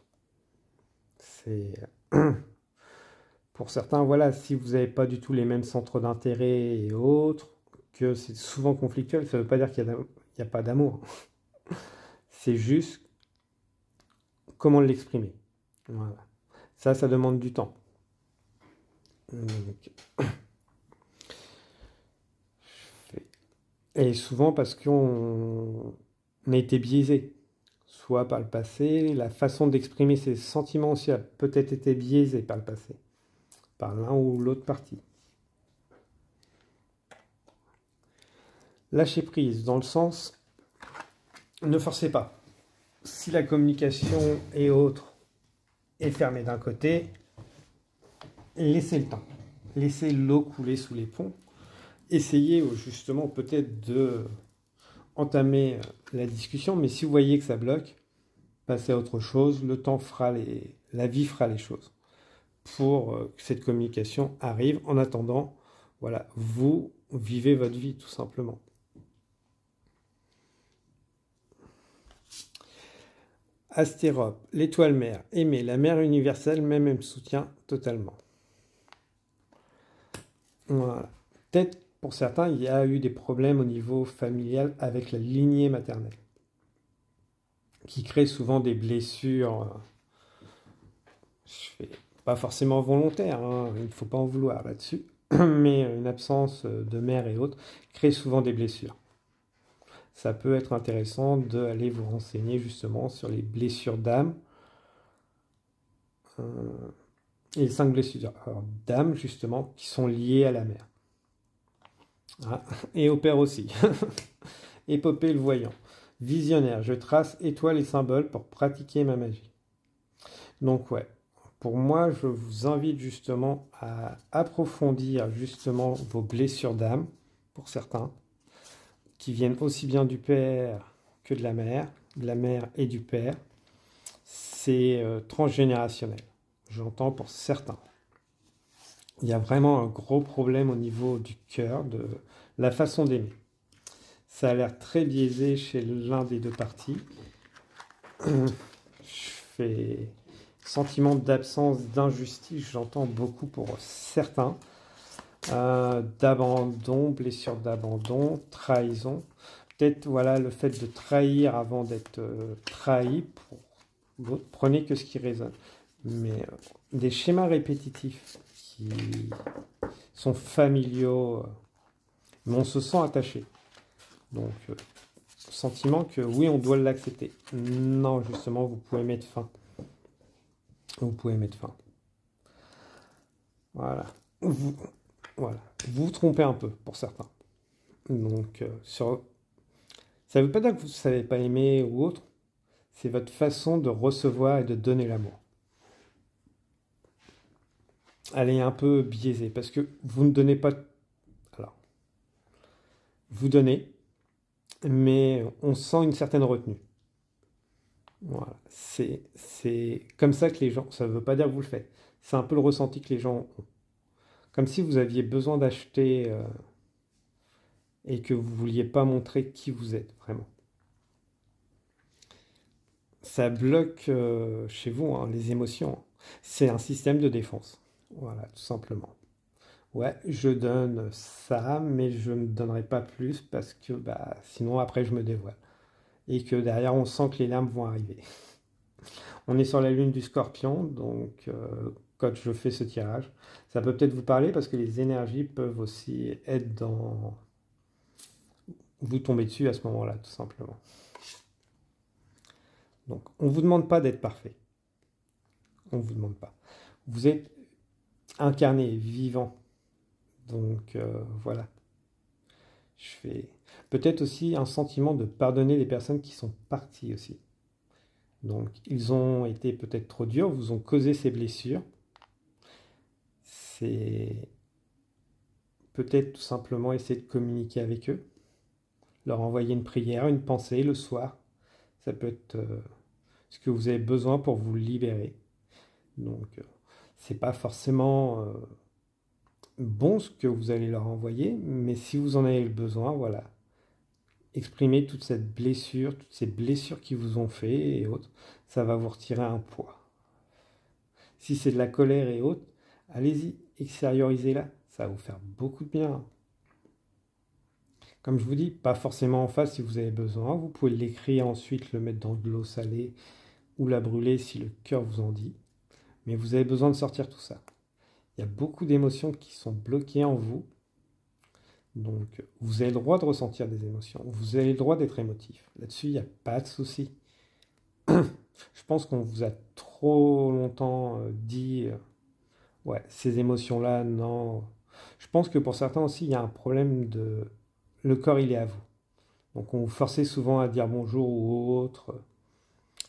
C'est... Pour certains, voilà, si vous n'avez pas du tout les mêmes centres d'intérêt et autres, que c'est souvent conflictuel, ça ne veut pas dire qu'il n'y a pas d'amour. C'est juste comment l'exprimer. Voilà. Ça demande du temps. Donc... Et souvent parce qu'on a été biaisé, soit par le passé, la façon d'exprimer ses sentiments aussi a peut-être été biaisée par le passé, par l'un ou l'autre partie. Lâcher prise, dans le sens, ne forcez pas. Si la communication et autre est fermée d'un côté, laissez le temps. Laissez l'eau couler sous les ponts. Essayez justement peut-être de entamer la discussion, mais si vous voyez que ça bloque, passez à autre chose, le temps fera la vie fera les choses pour que cette communication arrive. En attendant, voilà, vous vivez votre vie tout simplement. Astérope, l'étoile mère, aimer la mère universelle, même elle me soutient totalement. Voilà. Peut-être pour certains, il y a eu des problèmes au niveau familial avec la lignée maternelle, qui crée souvent des blessures, pas forcément volontaires, hein, il ne faut pas en vouloir là-dessus, mais une absence de mère et autres crée souvent des blessures. Ça peut être intéressant d'aller vous renseigner justement sur les blessures d'âme, et les 5 blessures d'âme justement qui sont liées à la mère. Ah, et au père aussi. Épopée le voyant. Visionnaire, je trace étoiles et symboles pour pratiquer ma magie. Donc ouais, pour moi, je vous invite justement à approfondir justement vos blessures d'âme, pour certains, qui viennent aussi bien du père que de la mère et du père. C'est transgénérationnel, j'entends pour certains. Il y a vraiment un gros problème au niveau du cœur, de la façon d'aimer. Ça a l'air très biaisé chez l'un des deux parties. Je fais sentiment d'absence, d'injustice, j'entends beaucoup pour certains. D'abandon, blessure d'abandon, trahison. Peut-être voilà le fait de trahir avant d'être trahi. Pour l'autre, prenez que ce qui résonne. Mais des schémas répétitifs qui sont familiaux, mais on se sent attaché. Donc, sentiment que oui, on doit l'accepter. Non, justement, vous pouvez mettre fin. Vous pouvez mettre fin. Voilà. Voilà. Vous vous trompez un peu pour certains. Donc, ça ne veut pas dire que vous ne savez pas aimer ou autre. C'est votre façon de recevoir et de donner l'amour. Elle est un peu biaisée parce que vous ne donnez pas. Alors, vous donnez, mais on sent une certaine retenue. Voilà. C'est comme ça que les gens. Ça ne veut pas dire que vous le faites. C'est un peu le ressenti que les gens ont. Comme si vous aviez besoin d'acheter et que vous ne vouliez pas montrer qui vous êtes vraiment. Ça bloque chez vous hein, les émotions. C'est un système de défense. Voilà, tout simplement. Ouais, je donne ça, mais je ne donnerai pas plus parce que bah, sinon après je me dévoile. Et que derrière on sent que les larmes vont arriver. On est sur la lune du Scorpion, donc quand je fais ce tirage, ça peut peut-être vous parler parce que les énergies peuvent aussi être dans... Vous tombez dessus à ce moment-là, tout simplement. Donc, on ne vous demande pas d'être parfait. On ne vous demande pas. Vous êtes incarné, vivant. Donc, voilà. Je fais peut-être aussi un sentiment de pardonner les personnes qui sont parties aussi. Donc, ils ont été peut-être trop durs, vous ont causé ces blessures. C'est peut-être tout simplement essayer de communiquer avec eux, leur envoyer une prière, une pensée le soir. Ça peut être ce que vous avez besoin pour vous libérer. Donc, c'est pas forcément bon ce que vous allez leur envoyer, mais si vous en avez le besoin, voilà. Exprimez toute cette blessure, toutes ces blessures qui vous ont fait et autres, ça va vous retirer un poids. Si c'est de la colère et autres, allez-y, extériorisez-la, ça va vous faire beaucoup de bien. Comme je vous dis, pas forcément en face si vous avez besoin, vous pouvez l'écrire ensuite, le mettre dans de l'eau salée ou la brûler si le cœur vous en dit, mais vous avez besoin de sortir tout ça. Il y a beaucoup d'émotions qui sont bloquées en vous, donc vous avez le droit de ressentir des émotions, vous avez le droit d'être émotif, là-dessus il n'y a pas de souci. Je pense qu'on vous a trop longtemps dit, ouais, ces émotions-là, non. Je pense que pour certains aussi, il y a un problème de... Le corps, il est à vous. Donc on vous forçait souvent à dire bonjour ou autre.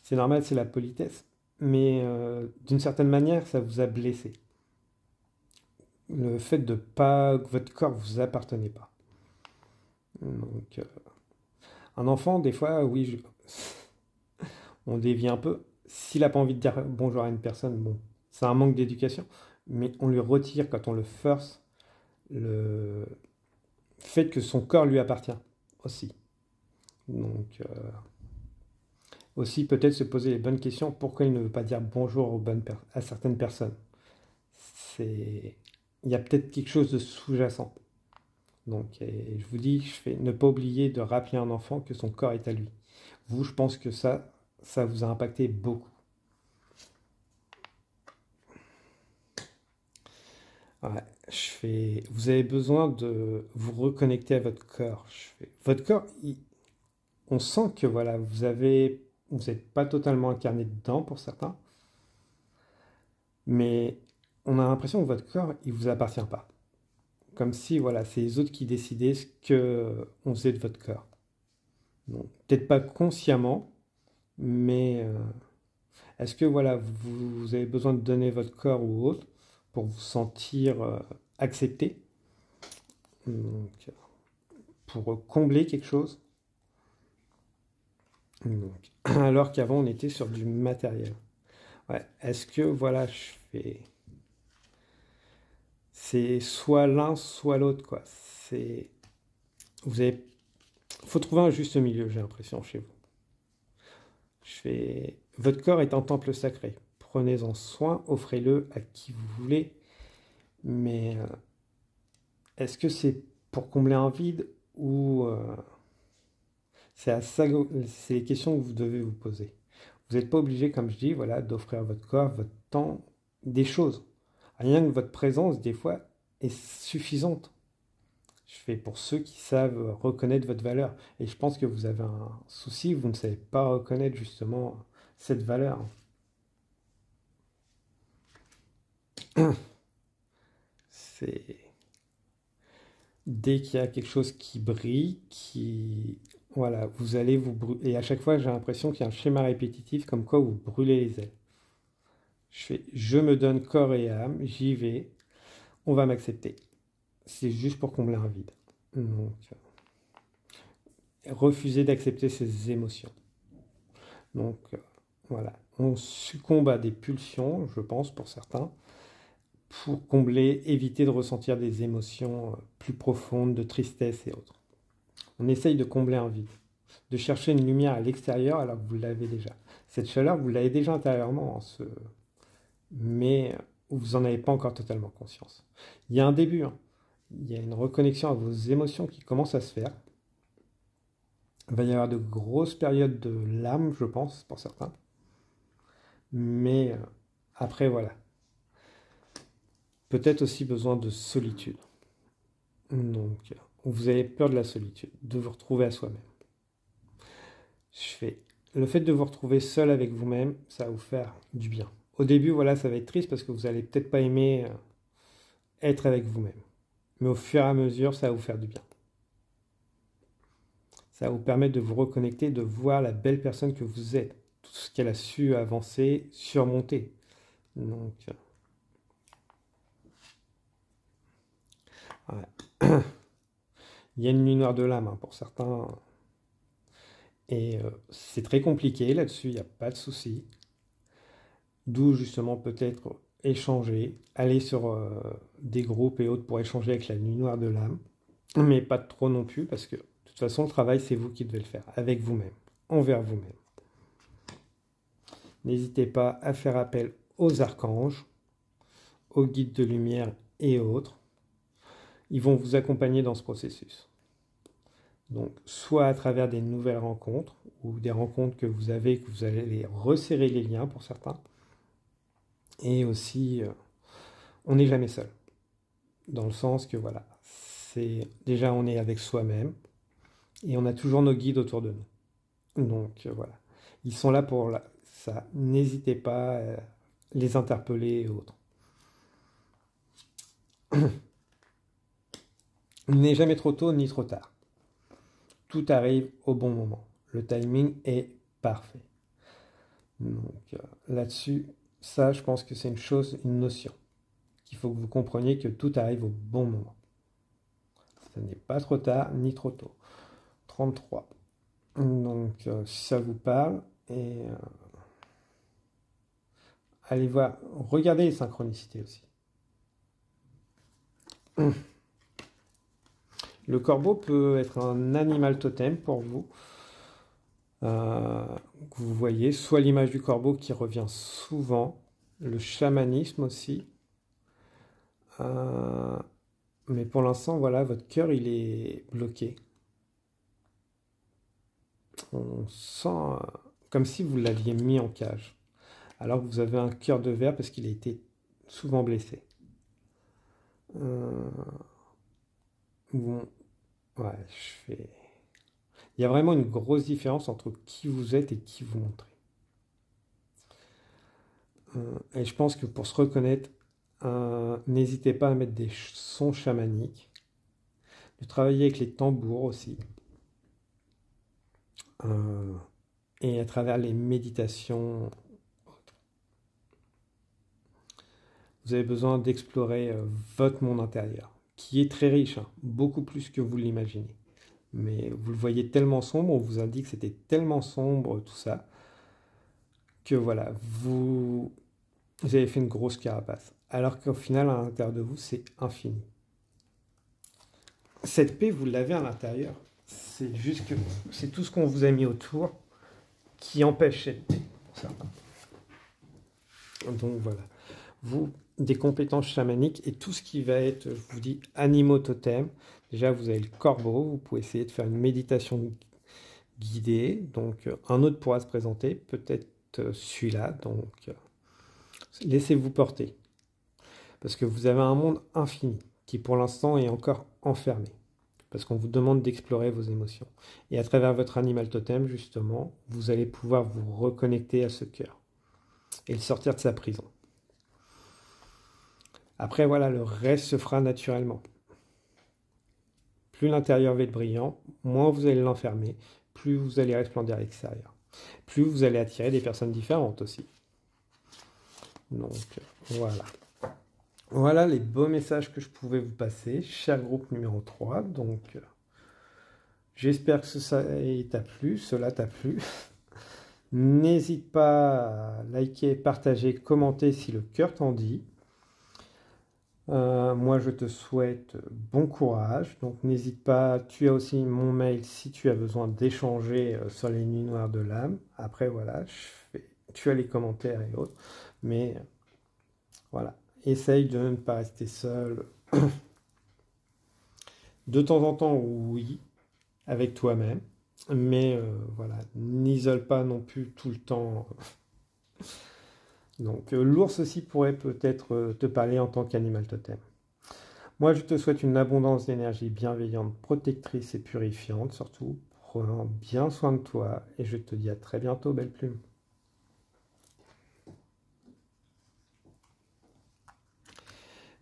C'est normal, c'est la politesse. Mais d'une certaine manière, ça vous a blessé. Le fait de pas... que votre corps vous appartenait pas. Donc, un enfant, des fois, oui, on dévie un peu. S'il n'a pas envie de dire bonjour à une personne, bon, c'est un manque d'éducation. Mais on lui retire, quand on le force, le fait que son corps lui appartient aussi. Donc, aussi peut-être se poser les bonnes questions. Pourquoi il ne veut pas dire bonjour à certaines personnes? Il y a peut-être quelque chose de sous-jacent. Donc, et je vous dis, ne pas oublier de rappeler à un enfant que son corps est à lui. Vous, je pense que ça vous a impacté beaucoup. Ouais, vous avez besoin de vous reconnecter à votre corps. Votre corps, on sent que voilà, vous n'êtes pas totalement incarné dedans pour certains, mais on a l'impression que votre corps, il vous appartient pas. Comme si voilà, c'est les autres qui décidaient ce que on faisait de votre corps. Peut-être pas consciemment, mais est-ce que voilà, vous avez besoin de donner votre corps ou autre pour vous sentir accepté, donc, pour combler quelque chose, donc, alors qu'avant on était sur du matériel. Ouais. Est-ce que voilà, c'est soit l'un soit l'autre quoi. Faut trouver un juste milieu, j'ai l'impression chez vous. Votre corps est un temple sacré. Prenez-en soin, offrez-le à qui vous voulez. Mais est-ce que c'est pour combler un vide ou c'est les questions que vous devez vous poser. Vous n'êtes pas obligé, comme je dis, voilà, d'offrir votre corps, votre temps, des choses. Rien que votre présence, des fois, est suffisante. Je fais pour ceux qui savent reconnaître votre valeur. Et je pense que vous avez un souci, vous ne savez pas reconnaître justement cette valeur. C'est dès qu'il y a quelque chose qui brille, voilà, vous allez vous brûler. Et à chaque fois, j'ai l'impression qu'il y a un schéma répétitif comme quoi vous brûlez les ailes. Je me donne corps et âme, j'y vais, on va m'accepter. C'est juste pour combler un vide. Donc, refuser d'accepter ses émotions. Donc, voilà, on succombe à des pulsions, je pense, pour certains, pour combler, éviter de ressentir des émotions plus profondes, de tristesse et autres. On essaye de combler un vide, de chercher une lumière à l'extérieur alors que vous l'avez déjà. Cette chaleur, vous l'avez déjà intérieurement, mais vous n'en avez pas encore totalement conscience. Il y a un début, hein. Il y a une reconnexion à vos émotions qui commence à se faire. Il va y avoir de grosses périodes de larmes, je pense, pour certains. Mais après, voilà. Peut-être aussi besoin de solitude. Donc, vous avez peur de la solitude, de vous retrouver à soi-même. Le fait de vous retrouver seul avec vous-même, ça va vous faire du bien. Au début, voilà, ça va être triste parce que vous n'allez peut-être pas aimer être avec vous-même. Mais au fur et à mesure, ça va vous faire du bien. Ça va vous permettre de vous reconnecter, de voir la belle personne que vous êtes, tout ce qu'elle a su avancer, surmonter. Donc, ouais. Il y a une nuit noire de l'âme hein, pour certains. Et c'est très compliqué là-dessus, il n'y a pas de souci. D'où justement peut-être échanger, aller sur des groupes et autres pour échanger avec la nuit noire de l'âme. Mais pas trop non plus parce que de toute façon le travail c'est vous qui devez le faire, avec vous-même, envers vous-même. N'hésitez pas à faire appel aux archanges, aux guides de lumière et autres. Ils vont vous accompagner dans ce processus. Donc, soit à travers des nouvelles rencontres, ou des rencontres que vous avez, que vous allez resserrer les liens pour certains. Et aussi, on n'est jamais seul. Dans le sens que, voilà, déjà on est avec soi-même, et on a toujours nos guides autour de nous. Donc, voilà. Ils sont là pour ça. N'hésitez pas à les interpeller et autres. Il n'est jamais trop tôt ni trop tard. Tout arrive au bon moment. Le timing est parfait. Donc là-dessus, ça, je pense que c'est une notion, qu'il faut que vous compreniez que tout arrive au bon moment. Ce n'est pas trop tard ni trop tôt. 33. Donc, si ça vous parle, et allez voir, regardez les synchronicités aussi. Le corbeau peut être un animal totem pour vous. Vous voyez, soit l'image du corbeau qui revient souvent, le chamanisme aussi. Mais pour l'instant, voilà, votre cœur, il est bloqué. On sent comme si vous l'aviez mis en cage. Alors que vous avez un cœur de verre parce qu'il a été souvent blessé. Bon, ouais, il y a vraiment une grosse différence entre qui vous êtes et qui vous montrez. Et je pense que pour se reconnaître, n'hésitez pas à mettre des sons chamaniques, de travailler avec les tambours aussi, et à travers les méditations. Vous avez besoin d'explorer votre monde intérieur, qui est très riche, hein, beaucoup plus que vous l'imaginez. Mais vous le voyez tellement sombre, on vous indique que c'était tellement sombre, tout ça, que voilà, vous avez fait une grosse carapace. Alors qu'au final, à l'intérieur de vous, c'est infini. Cette paix, vous l'avez à l'intérieur. C'est juste que c'est tout ce qu'on vous a mis autour qui empêche cette paix, pour certains. Donc voilà. Vous, des compétences chamaniques et tout ce qui va être, je vous dis, animaux totems. Déjà, vous avez le corbeau. Vous pouvez essayer de faire une méditation guidée. Donc, un autre pourra se présenter. Peut-être celui-là. Donc, Laissez-vous porter. Parce que vous avez un monde infini qui pour l'instant est encore enfermé. Parce qu'on vous demande d'explorer vos émotions. Et à travers votre animal totem, justement, vous allez pouvoir vous reconnecter à ce cœur et le sortir de sa prison. Après, voilà, le reste se fera naturellement. Plus l'intérieur va être brillant, moins vous allez l'enfermer, plus vous allez resplendir à l'extérieur. Plus vous allez attirer des personnes différentes aussi. Donc, voilà. Voilà les beaux messages que je pouvais vous passer, cher groupe numéro 3. Donc, j'espère que cela t'a plu. N'hésite pas à liker, partager, commenter si le cœur t'en dit. Moi, je te souhaite bon courage. Donc, n'hésite pas. Tu as aussi mon mail si tu as besoin d'échanger sur les nuits noires de l'âme. Après, voilà, tu as les commentaires et autres. Mais voilà, essaye de ne pas rester seul. De temps en temps, oui, avec toi-même. Mais voilà, n'isole pas non plus tout le temps. Donc, l'ours aussi pourrait peut-être te parler en tant qu'animal totem. Moi, je te souhaite une abondance d'énergie bienveillante, protectrice et purifiante, surtout. Prenant bien soin de toi. Et je te dis à très bientôt, belle plume.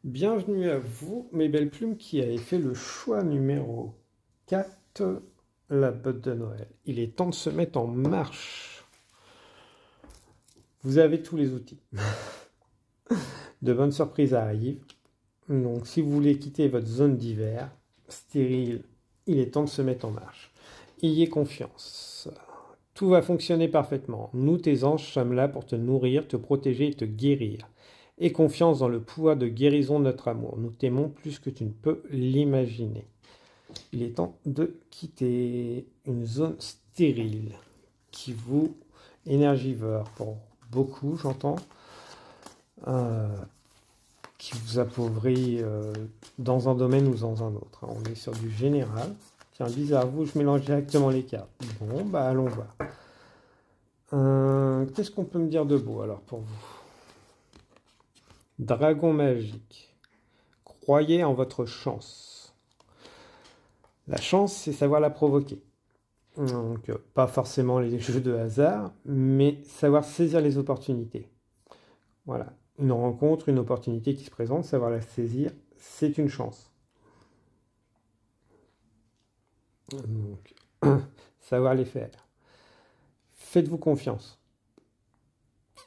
Bienvenue à vous, mes belles plumes, qui avez fait le choix numéro 4, la botte de Noël. Il est temps de se mettre en marche. Vous avez tous les outils. De bonnes surprises arrivent. Donc, si vous voulez quitter votre zone d'hiver stérile, il est temps de se mettre en marche. Ayez confiance. Tout va fonctionner parfaitement. Nous, tes anges, sommes là pour te nourrir, te protéger et te guérir. Aie confiance dans le pouvoir de guérison de notre amour. Nous t'aimons plus que tu ne peux l'imaginer. Il est temps de quitter une zone stérile qui vous énergivore pour beaucoup, j'entends, qui vous appauvrit dans un domaine ou dans un autre. On est sur du général. Tiens, bizarre, vous, je mélange directement les cartes. Bon, bah allons voir. Qu'est-ce qu'on peut me dire de beau alors pour vous? Dragon magique. Croyez en votre chance. La chance, c'est savoir la provoquer. Donc, pas forcément les jeux de hasard, mais savoir saisir les opportunités. Voilà, une rencontre, une opportunité qui se présente, savoir la saisir, c'est une chance. Donc, savoir les faire. Faites-vous confiance.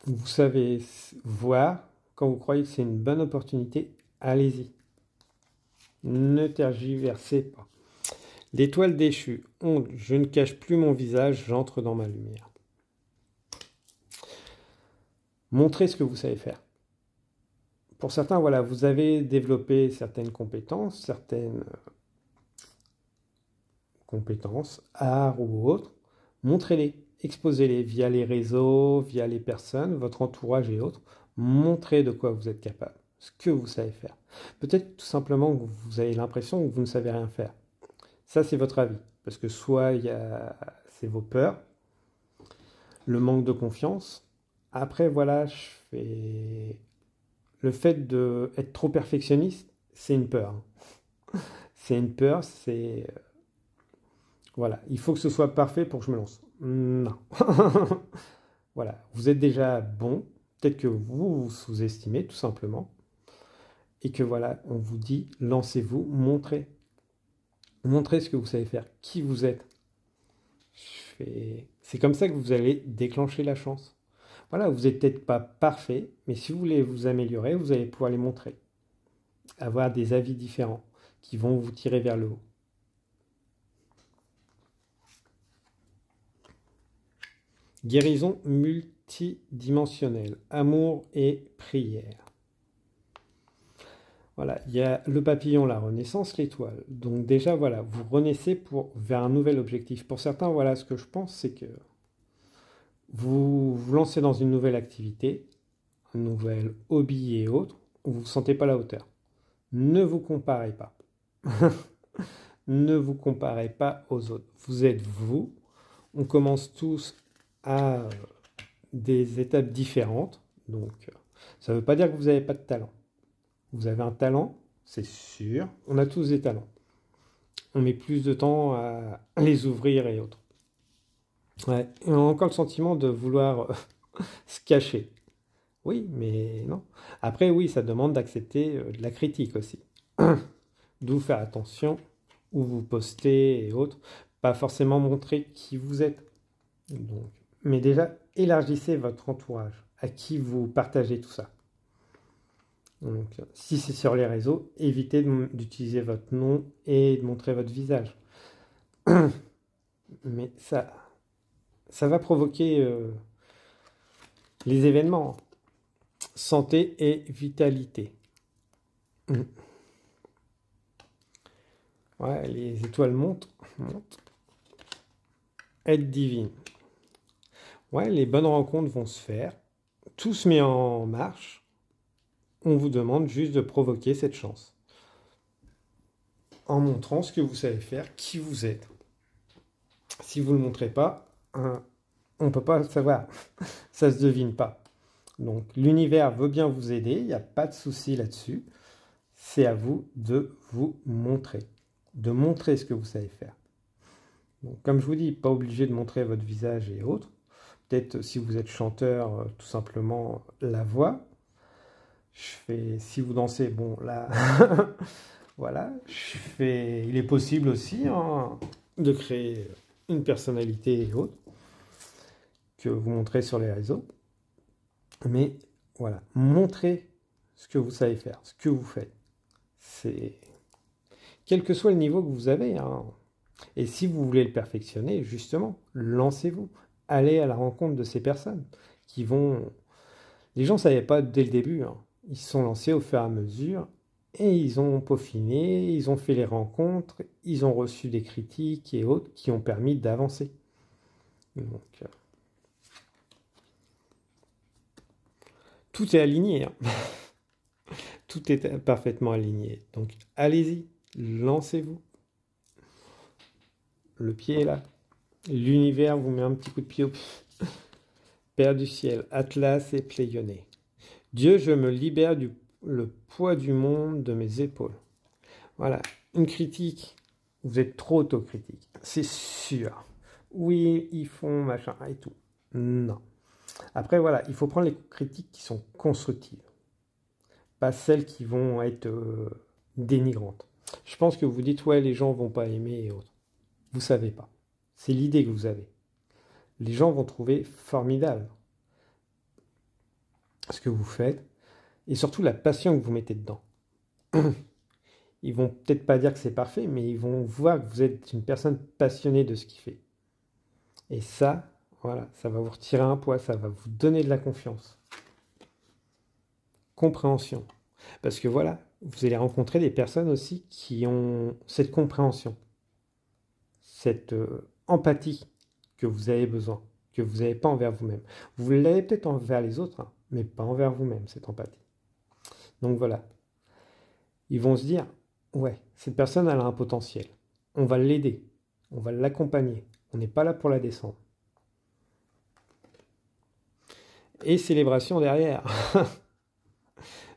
Vous savez voir, quand vous croyez que c'est une bonne opportunité, allez-y. Ne tergiversez pas. L'étoile déchue. Honte, je ne cache plus mon visage, j'entre dans ma lumière. Montrez ce que vous savez faire. Pour certains, voilà, vous avez développé certaines compétences, art ou autres. Montrez-les, exposez-les via les réseaux, via les personnes, votre entourage et autres. Montrez de quoi vous êtes capable, ce que vous savez faire. Peut-être tout simplement que vous avez l'impression que vous ne savez rien faire. Ça, c'est votre avis. Parce que soit c'est vos peurs, le manque de confiance. Après, voilà, le fait d'être trop perfectionniste, c'est une peur. C'est une peur, c'est... Voilà, il faut que ce soit parfait pour que je me lance. Non. Voilà, vous êtes déjà bon. Peut-être que vous vous sous-estimez, tout simplement. Et que voilà, on vous dit, lancez-vous, montrez. Montrez ce que vous savez faire, qui vous êtes. C'est comme ça que vous allez déclencher la chance. Voilà, vous n'êtes peut-être pas parfait, mais si vous voulez vous améliorer, vous allez pouvoir les montrer. Avoir des avis différents qui vont vous tirer vers le haut. Guérison multidimensionnelle, amour et prière. Voilà, il y a le papillon, la renaissance, l'étoile. Donc déjà, voilà, vous renaissez vers un nouvel objectif. Pour certains, voilà, ce que je pense, c'est que vous vous lancez dans une nouvelle activité, un nouvel hobby et autres, où vous ne vous sentez pas à la hauteur. Ne vous comparez pas. Ne vous comparez pas aux autres. Vous êtes vous. On commence tous à des étapes différentes. Donc, Ça ne veut pas dire que vous n'avez pas de talent. Vous avez un talent, c'est sûr. On a tous des talents. On met plus de temps à les ouvrir et autres. Ouais. Et on a encore le sentiment de vouloir se cacher. Oui, mais non. Après, oui, ça demande d'accepter de la critique aussi. D'où faire attention où vous postez et autres. Pas forcément montrer qui vous êtes. Donc, mais déjà, élargissez votre entourage. À qui vous partagez tout ça. Donc, si c'est sur les réseaux, évitez d'utiliser votre nom et de montrer votre visage. Mais ça va provoquer les événements. Santé et vitalité. Ouais, les étoiles montent. Aide divine. Ouais, les bonnes rencontres vont se faire. Tout se met en marche. On vous demande juste de provoquer cette chance. En montrant ce que vous savez faire, qui vous êtes. Si vous ne le montrez pas, on ne peut pas savoir. Ça ne se devine pas. Donc l'univers veut bien vous aider, il n'y a pas de souci là-dessus. C'est à vous de vous montrer. De montrer ce que vous savez faire. Donc, comme je vous dis, pas obligé de montrer votre visage et autres. Peut-être si vous êtes chanteur, tout simplement la voix. Si vous dansez, bon là, voilà. Il est possible aussi de créer une personnalité et autres que vous montrez sur les réseaux. Mais voilà, montrez ce que vous savez faire, ce que vous faites. C'est quel que soit le niveau que vous avez. Et si vous voulez le perfectionner, justement, lancez-vous. Allez à la rencontre de ces personnes qui vont... Les gens ne savaient pas dès le début. Ils se sont lancés au fur et à mesure et ils ont peaufiné, ils ont fait les rencontres, ils ont reçu des critiques et autres qui ont permis d'avancer. Donc, tout est aligné. Tout est parfaitement aligné. Donc, allez-y, lancez-vous. Le pied est là. L'univers vous met un petit coup de pied au pied. Père du ciel, Atlas et Pléioné. Dieu, je me libère le poids du monde de mes épaules. Voilà, une critique. Vous êtes trop autocritique. C'est sûr. Oui, ils font machin et tout. Non. Après, voilà, il faut prendre les critiques qui sont constructives. Pas celles qui vont être dénigrantes. Je pense que vous dites, ouais, les gens vont pas aimer et autres. Vous savez pas. C'est l'idée que vous avez. Les gens vont trouver formidable ce que vous faites et surtout la passion que vous mettez dedans. Ils vont peut-être pas dire que c'est parfait, mais ils vont voir que vous êtes une personne passionnée de ce qu'il fait. Et ça, voilà, ça va vous retirer un poids, ça va vous donner de la confiance. Compréhension. Parce que voilà, vous allez rencontrer des personnes aussi qui ont cette compréhension, cette empathie que vous avez besoin, que vous n'avez pas envers vous-même. Vous l'avez peut-être envers les autres, mais pas envers vous-même, cette empathie. Donc voilà. Ils vont se dire, ouais, cette personne, elle a un potentiel. On va l'aider, on va l'accompagner. On n'est pas là pour la descendre. Et célébration derrière.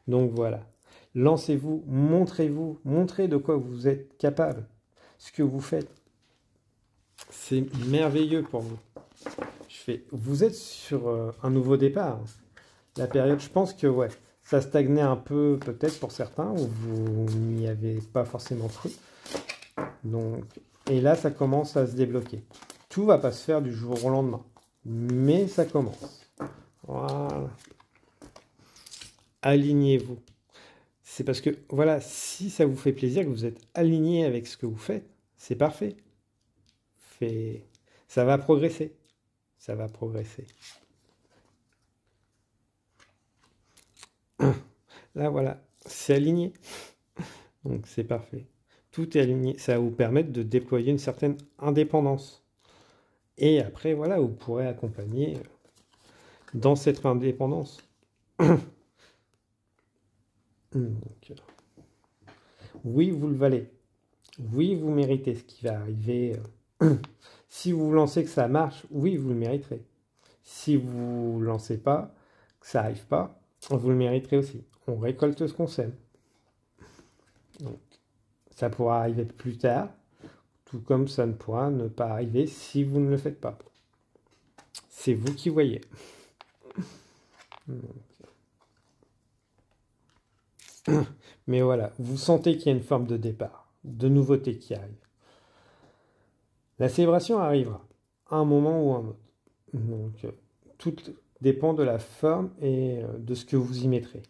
Donc voilà. Lancez-vous, montrez de quoi vous êtes capable. Ce que vous faites, c'est merveilleux pour vous. Vous êtes sur un nouveau départ. La période, je pense que ouais, ça stagnait un peu peut-être pour certains, ou vous n'y avez pas forcément cru. Donc, et là, ça commence à se débloquer. Tout va pas se faire du jour au lendemain, mais ça commence. Voilà. Alignez-vous. C'est parce que, voilà, si ça vous fait plaisir, que vous êtes aligné avec ce que vous faites, c'est parfait. Ça va progresser. Ça va progresser. Là, voilà, c'est aligné. Donc, c'est parfait. Tout est aligné. Ça va vous permettre de déployer une certaine indépendance. Et après, voilà, vous pourrez accompagner dans cette indépendance. Donc, oui, vous le valez. Oui, vous méritez ce qui va arriver. Si vous lancez que ça marche, oui, vous le mériterez. Si vous ne lancez pas, que ça n'arrive pas, vous le mériterez aussi. On récolte ce qu'on sème. Donc, ça pourra arriver plus tard, tout comme ça ne pourra ne pas arriver si vous ne le faites pas. C'est vous qui voyez. Mais voilà, vous sentez qu'il y a une forme de départ, de nouveauté qui arrive. La célébration arrivera à un moment ou à un autre. Donc, tout dépend de la forme et de ce que vous y mettrez.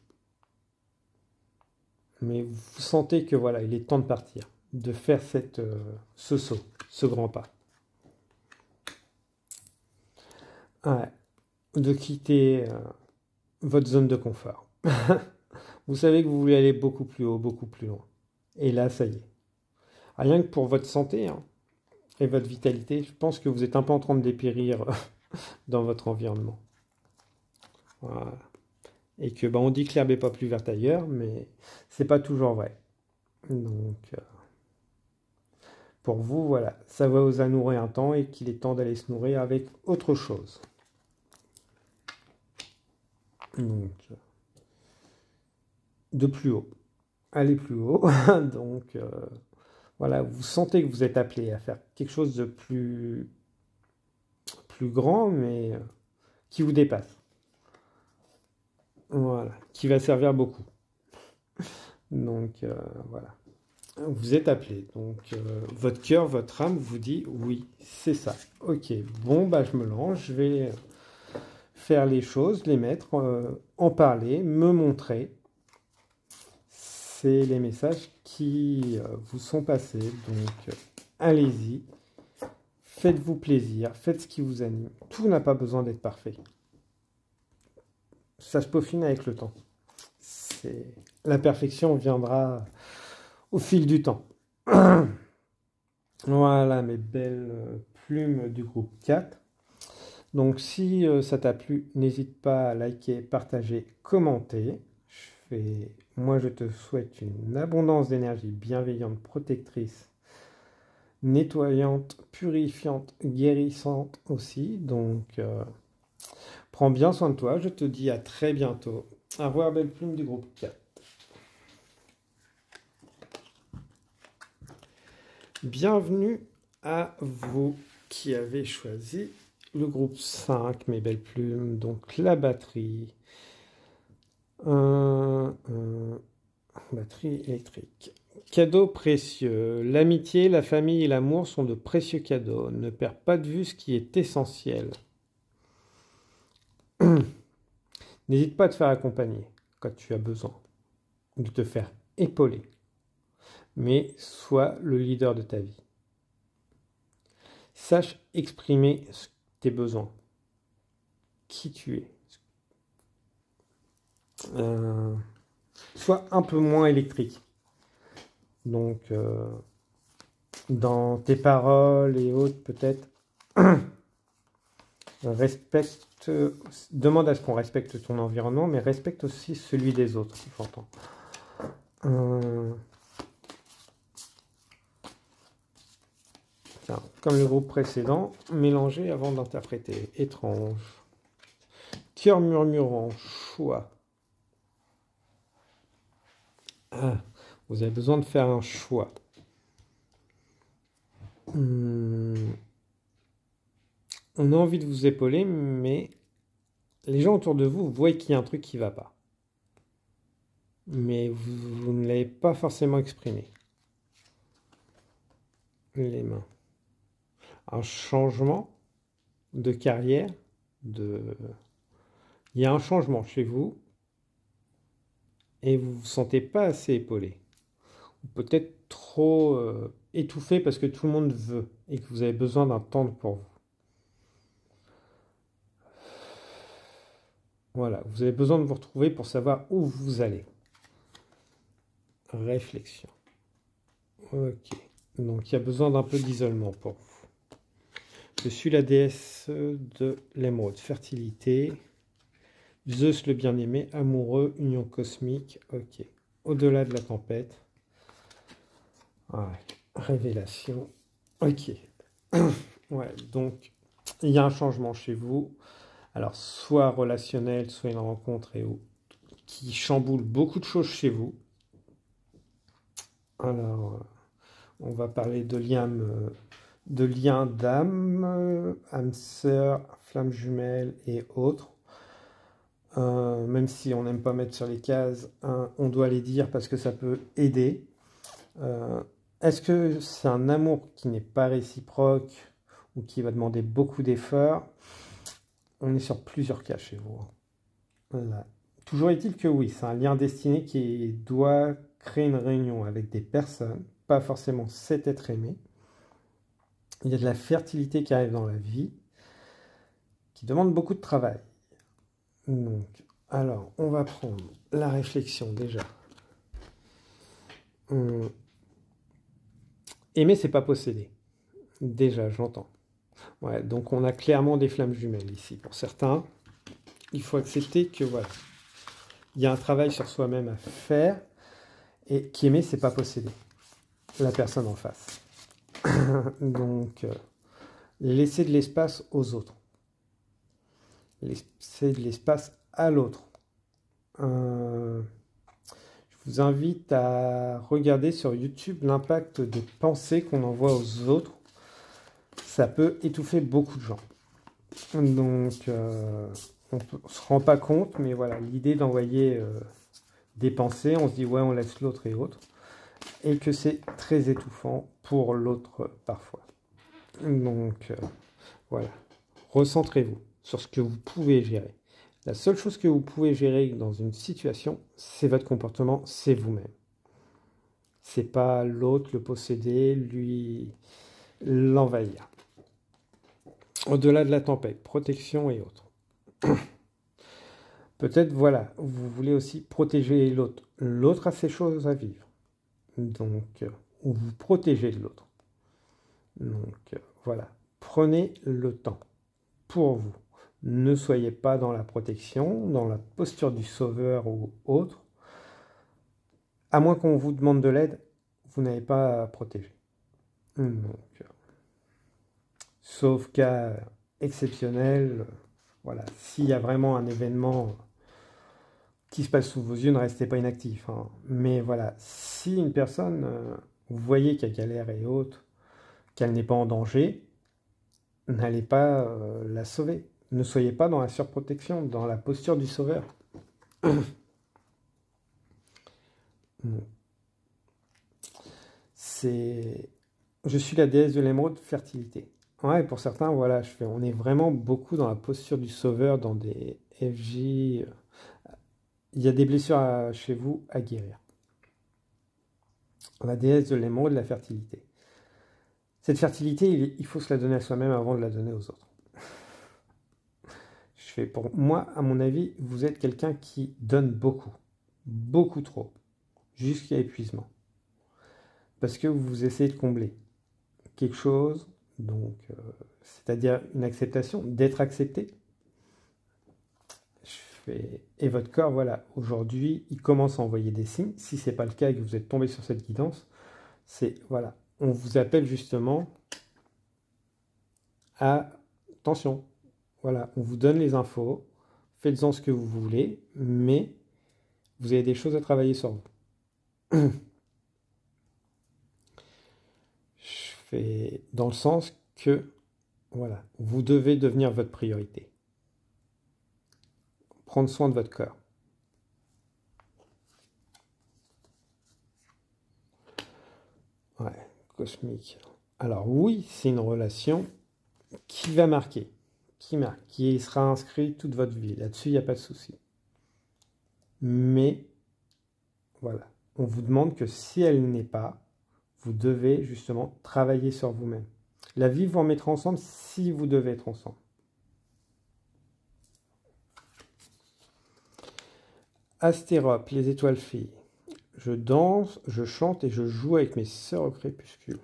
Mais vous sentez que voilà, il est temps de partir, de faire ce saut, ce grand pas. Ouais, de quitter votre zone de confort. Vous savez que vous voulez aller beaucoup plus haut, beaucoup plus loin. Et là, ça y est. Rien que pour votre santé hein, et votre vitalité, je pense que vous êtes un peu en train de dépérir dans votre environnement. Voilà. Et que on dit que l'herbe n'est pas plus verte ailleurs, mais c'est pas toujours vrai. Donc, pour vous, voilà, ça va vous nourrir un temps et qu'il est temps d'aller se nourrir avec autre chose. Donc, de plus haut. Allez plus haut. Donc, voilà, vous sentez que vous êtes appelé à faire quelque chose de plus grand, mais qui vous dépasse. Voilà, qui va servir beaucoup. Donc, voilà. Vous êtes appelé. Donc, votre cœur, votre âme vous dit oui, c'est ça. Ok, bon, bah, je me lance, je vais faire les choses, les mettre, en parler, me montrer. C'est les messages qui vous sont passés. Donc, allez-y. Faites-vous plaisir. Faites ce qui vous anime. Tout n'a pas besoin d'être parfait. Ça se peaufine avec le temps. La perfection viendra au fil du temps. Voilà mes belles plumes du groupe 4. Donc, si ça t'a plu, n'hésite pas à liker, partager, commenter. Moi, je te souhaite une abondance d'énergie bienveillante, protectrice, nettoyante, purifiante, guérissante aussi. Donc, prends bien soin de toi. Je te dis à très bientôt. Au revoir, belle plume du groupe 4. Bienvenue à vous qui avez choisi le groupe 5, mes belles plumes. Donc, la batterie. Batterie électrique. Cadeaux précieux. L'amitié, la famille et l'amour sont de précieux cadeaux. Ne perds pas de vue ce qui est essentiel. N'hésite pas à te faire accompagner quand tu as besoin, de te faire épauler. Mais sois le leader de ta vie. Sache exprimer tes besoins, qui tu es. Sois un peu moins électrique. Donc, dans tes paroles et autres, peut-être, demande à ce qu'on respecte ton environnement, mais respecte aussi celui des autres, j'entends. Comme le groupe précédent, mélanger avant d'interpréter. Étrange. Cœur murmurant, choix. Vous avez besoin de faire un choix. On a envie de vous épauler, mais les gens autour de vous voient qu'il y a un truc qui ne va pas. Mais vous ne l'avez pas forcément exprimé. Les mains. Un changement de carrière. Il y a un changement chez vous et vous ne vous sentez pas assez épaulé. Ou peut-être trop étouffé parce que tout le monde veut et que vous avez besoin d'un temps pour vous. Voilà, vous avez besoin de vous retrouver pour savoir où vous allez. Réflexion. Ok, donc il y a besoin d'un peu d'isolement pour vous. Je suis la déesse de l'émeraude, fertilité. Zeus le bien-aimé, amoureux, union cosmique. Ok, au-delà de la tempête. Ouais. Révélation. Ok. Ouais, donc il y a un changement chez vous. Alors, soit relationnel, soit une rencontre et ou qui chamboule beaucoup de choses chez vous. Alors, on va parler de liens d'âme, âme sœur, flamme jumelle et autres. Même si on n'aime pas mettre sur les cases, hein, on doit les dire parce que ça peut aider. Est-ce que c'est un amour qui n'est pas réciproque ou qui va demander beaucoup d'efforts? On est sur plusieurs cas chez vous. Voilà. Toujours est-il que oui, c'est un lien destiné qui doit créer une réunion avec des personnes, pas forcément cet être aimé. Il y a de la fertilité qui arrive dans la vie, qui demande beaucoup de travail. Donc, alors, on va prendre la réflexion déjà. Aimer, c'est pas posséder. Déjà, j'entends. Ouais, donc on a clairement des flammes jumelles ici. Pour certains, il faut accepter que voilà, il y a un travail sur soi-même à faire et qu'aimer, c'est pas posséder la personne en face. Donc, laisser de l'espace aux autres. Laisser de l'espace à l'autre. Je vous invite à regarder sur YouTube l'impact des pensées qu'on envoie aux autres. Ça peut étouffer beaucoup de gens. Donc, on ne se rend pas compte, mais voilà, l'idée d'envoyer des pensées, on se dit ouais, on laisse l'autre et autres, et que c'est très étouffant pour l'autre parfois. Donc, voilà, recentrez-vous sur ce que vous pouvez gérer. La seule chose que vous pouvez gérer dans une situation, c'est votre comportement, c'est vous-même. C'est pas l'autre, le posséder, lui l'envahir. Au-delà de la tempête, protection et autres. Peut-être, voilà, vous voulez aussi protéger l'autre. L'autre a ses choses à vivre. Donc, vous protégez de l'autre. Donc, voilà, prenez le temps pour vous. Ne soyez pas dans la protection, dans la posture du sauveur ou autre. À moins qu'on vous demande de l'aide, vous n'avez pas à protéger. Donc, sauf cas exceptionnel, voilà, s'il y a vraiment un événement qui se passe sous vos yeux, ne restez pas inactif. Hein. Mais voilà, si une personne, vous voyez qu'elle galère et autres, qu'elle n'est pas en danger, n'allez pas la sauver. Ne soyez pas dans la surprotection, dans la posture du sauveur. Je suis la déesse de l'émeraude, fertilité. Ouais, pour certains, voilà, on est vraiment beaucoup dans la posture du sauveur, dans des FJ. Il y a des blessures chez vous à guérir. La déesse de l'émeraude, la fertilité. Cette fertilité, il faut se la donner à soi-même avant de la donner aux autres. Pour moi, à mon avis, vous êtes quelqu'un qui donne beaucoup. Beaucoup trop. Jusqu'à épuisement. Parce que vous essayez de combler quelque chose, donc, c'est-à-dire une acceptation, d'être accepté. Et votre corps, voilà, aujourd'hui, il commence à envoyer des signes. Si ce n'est pas le cas et que vous êtes tombé sur cette guidance, c'est, voilà, on vous appelle justement à, attention, voilà, on vous donne les infos, faites-en ce que vous voulez, mais vous avez des choses à travailler sur vous. Je fais dans le sens que, voilà, vous devez devenir votre priorité. Prendre soin de votre corps. Ouais, cosmique. Alors oui, c'est une relation qui va marquer, qui sera inscrite toute votre vie. Là-dessus, il n'y a pas de souci. Mais, voilà, on vous demande que si elle n'est pas, vous devez justement travailler sur vous-même. La vie vous en mettra ensemble si vous devez être ensemble. Astérope, les étoiles filles. Je danse, je chante et je joue avec mes sœurs au crépuscule.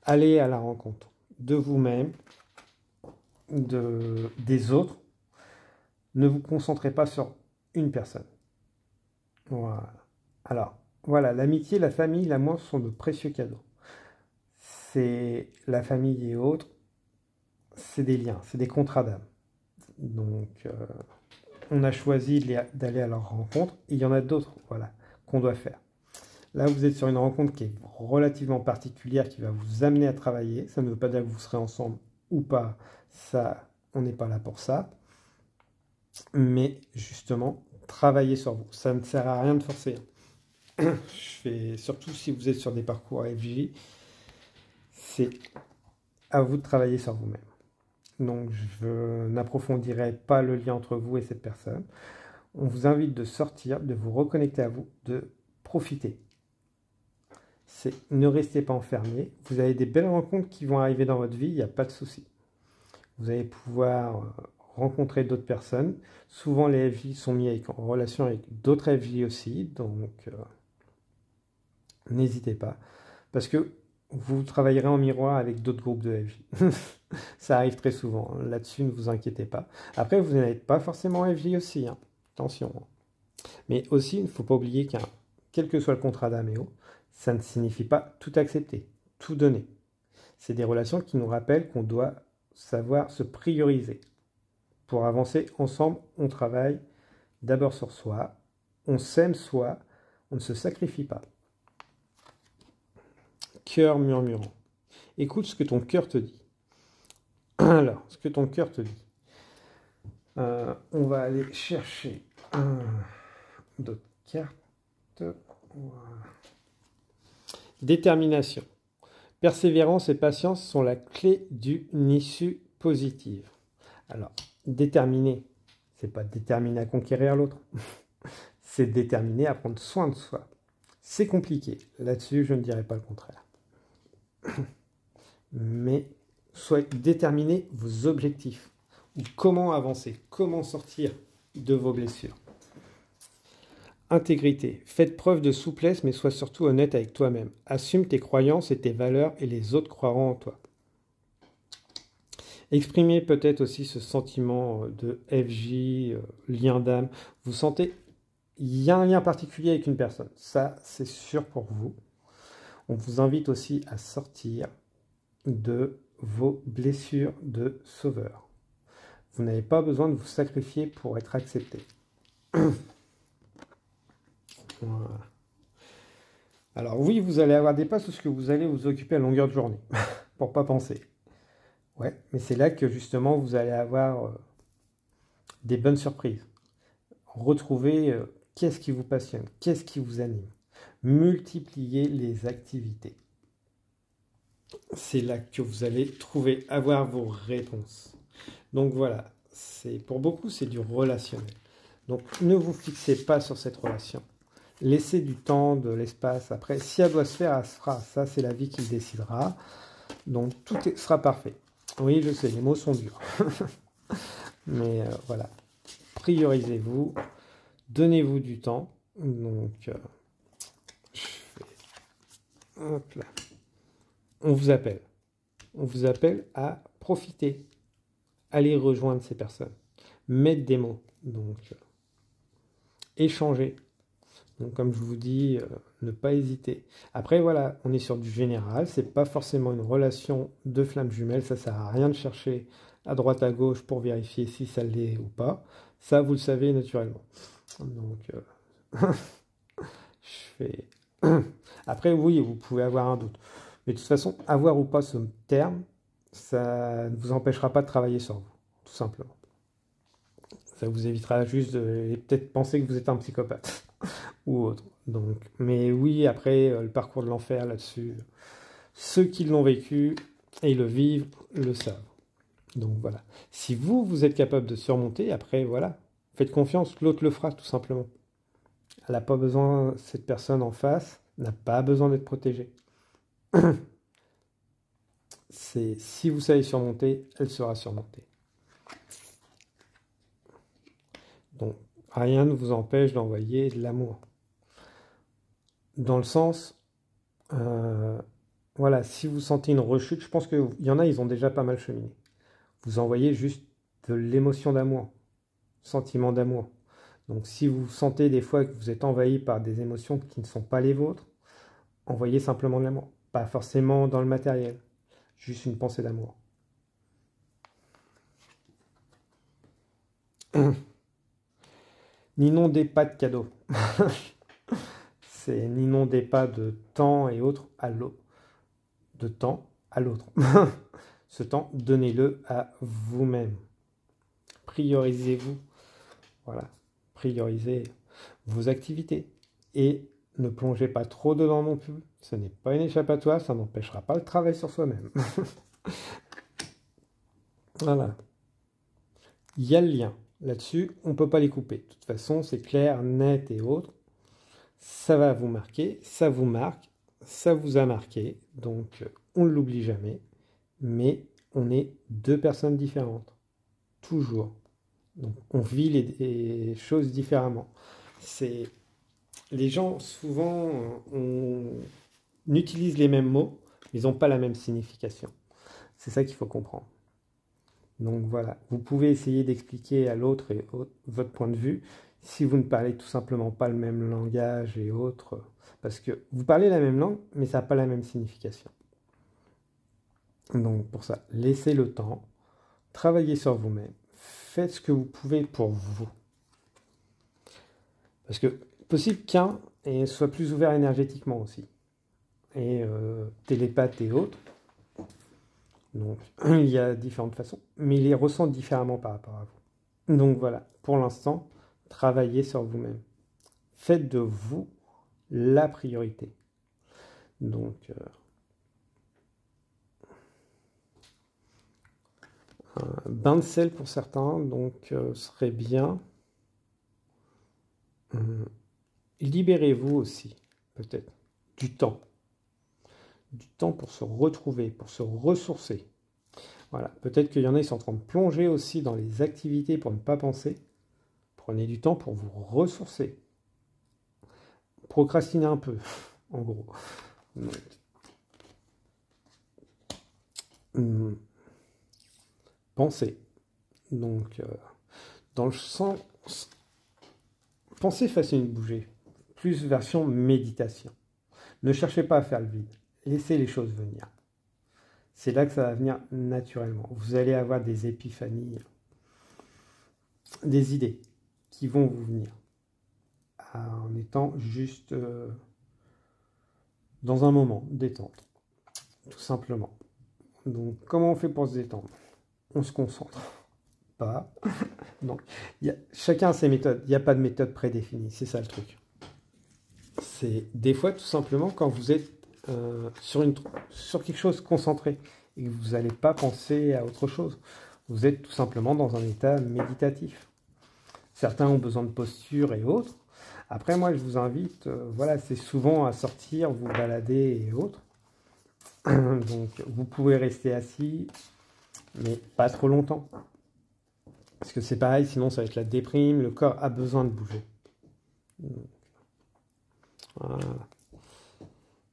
Allez à la rencontre de vous-même, des autres. Ne vous concentrez pas sur une personne. Voilà. Alors, voilà, l'amitié, la famille, l'amour sont de précieux cadeaux. C'est la famille et autres, c'est des liens, c'est des contrats d'âme. Donc, on a choisi d'aller à leur rencontre. Et il y en a d'autres, voilà, qu'on doit faire. Là, vous êtes sur une rencontre qui est relativement particulière, qui va vous amener à travailler. Ça ne veut pas dire que vous serez ensemble ou pas. Ça, on n'est pas là pour ça. Mais justement, travaillez sur vous. Ça ne sert à rien de forcer. Surtout si vous êtes sur des parcours FJ, c'est à vous de travailler sur vous-même. Donc, je n'approfondirai pas le lien entre vous et cette personne. On vous invite de sortir, de vous reconnecter à vous, de profiter. Ne restez pas enfermé. Vous avez des belles rencontres qui vont arriver dans votre vie, il n'y a pas de souci. Vous allez pouvoir rencontrer d'autres personnes. Souvent, les FJ sont mis en relation avec d'autres FJ aussi, donc n'hésitez pas. Parce que vous travaillerez en miroir avec d'autres groupes de FJ. Ça arrive très souvent. Là-dessus, ne vous inquiétez pas. Après, vous n'êtes pas forcément FJ aussi. Hein. Attention. Mais aussi, il ne faut pas oublier quel que soit le contrat d'Améo, ça ne signifie pas tout accepter, tout donner. C'est des relations qui nous rappellent qu'on doit savoir se prioriser. Pour avancer ensemble, on travaille d'abord sur soi, on s'aime soi, on ne se sacrifie pas. Cœur murmurant. Écoute ce que ton cœur te dit. Alors, ce que ton cœur te dit. On va aller chercher d'autres cartes. Voilà. Détermination. Persévérance et patience sont la clé d'une issue positive. Alors, déterminer, c'est pas déterminer à conquérir l'autre. C'est déterminer à prendre soin de soi. C'est compliqué. Là-dessus, je ne dirais pas le contraire. Mais soyez déterminez vos objectifs. Ou comment avancer, comment sortir de vos blessures. Intégrité. Faites preuve de souplesse, mais sois surtout honnête avec toi-même. Assume tes croyances et tes valeurs et les autres croiront en toi. Exprimez peut-être aussi ce sentiment de FJ, lien d'âme. Vous sentez, il y a un lien particulier avec une personne. Ça, c'est sûr pour vous. On vous invite aussi à sortir de vos blessures de sauveur. Vous n'avez pas besoin de vous sacrifier pour être accepté. Voilà. Alors oui, vous allez avoir des passes parce que vous allez vous occuper à longueur de journée, pour pas penser. Ouais, mais c'est là que justement vous allez avoir des bonnes surprises. Retrouver qu'est-ce qui vous passionne, qu'est-ce qui vous anime. Multiplier les activités. C'est là que vous allez avoir vos réponses. Donc voilà, pour beaucoup, c'est du relationnel. Donc ne vous fixez pas sur cette relation. Laissez du temps, de l'espace. Après, si elle doit se faire, elle se fera. Ça, c'est la vie qui le décidera. Donc tout sera parfait. Oui, je sais, les mots sont durs. Mais voilà, priorisez-vous, donnez-vous du temps. Donc, je fais... Hop là. On vous appelle. On vous appelle à profiter. Allez rejoindre ces personnes. Mettre des mots. Donc, échanger. Donc, comme je vous dis, ne pas hésiter. Après, voilà, on est sur du général. C'est pas forcément une relation de flammes jumelles. Ça sert à rien de chercher à droite, à gauche pour vérifier si ça l'est ou pas. Ça, vous le savez naturellement. Donc, je fais... Après, oui, vous pouvez avoir un doute. Mais de toute façon, avoir ou pas ce terme, ça ne vous empêchera pas de travailler sur vous, tout simplement. Ça vous évitera juste de peut-être penser que vous êtes un psychopathe ou autre. Donc, mais oui, après, le parcours de l'enfer là-dessus, ceux qui l'ont vécu et le vivent le savent. Donc voilà. Si vous êtes capable de surmonter, après, voilà, faites confiance, l'autre le fera tout simplement. Elle n'a pas besoin, cette personne en face n'a pas besoin d'être protégée. Si vous savez surmonter, elle sera surmontée. Donc, rien ne vous empêche d'envoyer de l'amour. Dans le sens, voilà, si vous sentez une rechute, je pense qu'il y en a, ils ont déjà pas mal cheminé. Vous envoyez juste de l'émotion d'amour, sentiment d'amour. Donc, si vous sentez des fois que vous êtes envahi par des émotions qui ne sont pas les vôtres, envoyez simplement de l'amour. Pas forcément dans le matériel, juste une pensée d'amour. N'inondez pas de cadeaux. C'est n'inondez pas de temps et autres à l'autre. De temps à l'autre. Ce temps, donnez-le à vous-même. Priorisez-vous. Voilà. Priorisez vos activités. Et ne plongez pas trop dedans non plus. Ce n'est pas une échappatoire, ça n'empêchera pas le travail sur soi-même. Voilà. Il y a le lien. Là-dessus, on ne peut pas les couper. De toute façon, c'est clair, net et autres. Ça va vous marquer, ça vous marque, ça vous a marqué. Donc, on ne l'oublie jamais. Mais on est deux personnes différentes. Toujours. Donc, on vit les choses différemment. Les gens, souvent, on utilise les mêmes mots, mais ils n'ont pas la même signification. C'est ça qu'il faut comprendre. Donc voilà, vous pouvez essayer d'expliquer à l'autre votre point de vue si vous ne parlez tout simplement pas le même langage et autres, parce que vous parlez la même langue, mais ça n'a pas la même signification. Donc pour ça, laissez le temps, travaillez sur vous-même, faites ce que vous pouvez pour vous. Parce que possible qu'un soit plus ouvert énergétiquement aussi, et télépathe et autres. Donc, il y a différentes façons, mais il les ressent différemment par rapport à vous. Donc voilà, pour l'instant, travaillez sur vous-même. Faites de vous la priorité. Donc, un bain de sel pour certains, donc serait bien. Libérez-vous aussi, peut-être, du temps. Du temps pour se retrouver, pour se ressourcer. Voilà, peut-être qu'il y en a qui sont en train de plonger aussi dans les activités pour ne pas penser. Prenez du temps pour vous ressourcer. Procrastinez un peu, en gros. Pensez. Donc, dans le sens... Pensez façon de bouger. Plus version méditation. Ne cherchez pas à faire le vide. Laissez les choses venir. C'est là que ça va venir naturellement. Vous allez avoir des épiphanies, des idées qui vont vous venir en étant juste dans un moment détente, tout simplement. Donc, comment on fait pour se détendre? On se concentre. Pas. Donc, chacun a ses méthodes. Il n'y a pas de méthode prédéfinie. C'est ça le truc. C'est des fois, tout simplement, quand vous êtes sur quelque chose concentré et que vous n'allez pas penser à autre chose. Vous êtes tout simplement dans un état méditatif. Certains ont besoin de posture et autres. Après, moi, je vous invite, voilà, c'est souvent à sortir, vous balader et autres. Donc, vous pouvez rester assis, mais pas trop longtemps. Parce que c'est pareil, sinon ça va être la déprime, le corps a besoin de bouger. Voilà.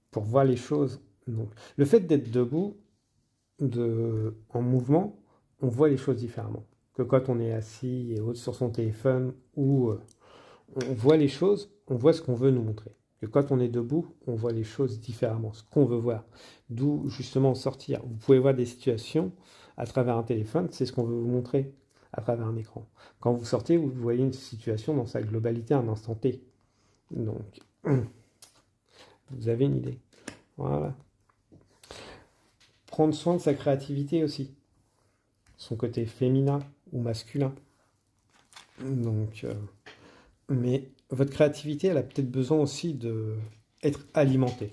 Pour voir les choses. Donc, le fait d'être debout, en mouvement, on voit les choses différemment. Que quand on est assis et autres sur son téléphone, ou on voit les choses, on voit ce qu'on veut nous montrer. Que quand on est debout, on voit les choses différemment, ce qu'on veut voir. D'où justement sortir. Vous pouvez voir des situations à travers un téléphone, c'est ce qu'on veut vous montrer à travers un écran. Quand vous sortez, vous voyez une situation dans sa globalité à un instant T. Donc, vous avez une idée. Voilà. Prendre soin de sa créativité aussi. Son côté féminin ou masculin. Donc, mais votre créativité, elle a peut-être besoin aussi d'être alimentée.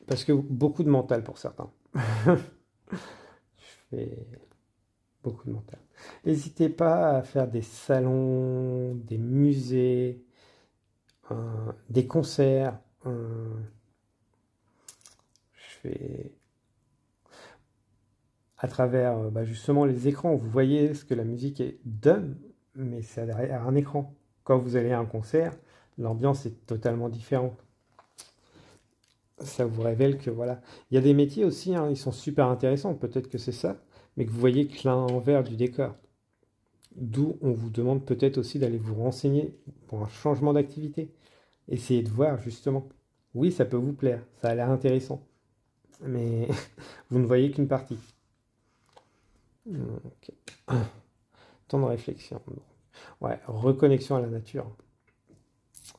Parce que beaucoup de mental pour certains. Je fais beaucoup de mental. N'hésitez pas à faire des salons, des musées, des concerts. Je fais à travers justement les écrans. Vous voyez ce que la musique donne, mais c'est derrière un écran. Quand vous allez à un concert, l'ambiance est totalement différente. Ça vous révèle que voilà. Il y a des métiers aussi, hein, ils sont super intéressants, peut-être que c'est ça, mais que vous voyez que l'envers du décor. D'où on vous demande peut-être aussi d'aller vous renseigner pour un changement d'activité. Essayez de voir justement. Oui, ça peut vous plaire, ça a l'air intéressant, mais vous ne voyez qu'une partie. Donc, de temps de réflexion. Donc, ouais, reconnexion à la nature.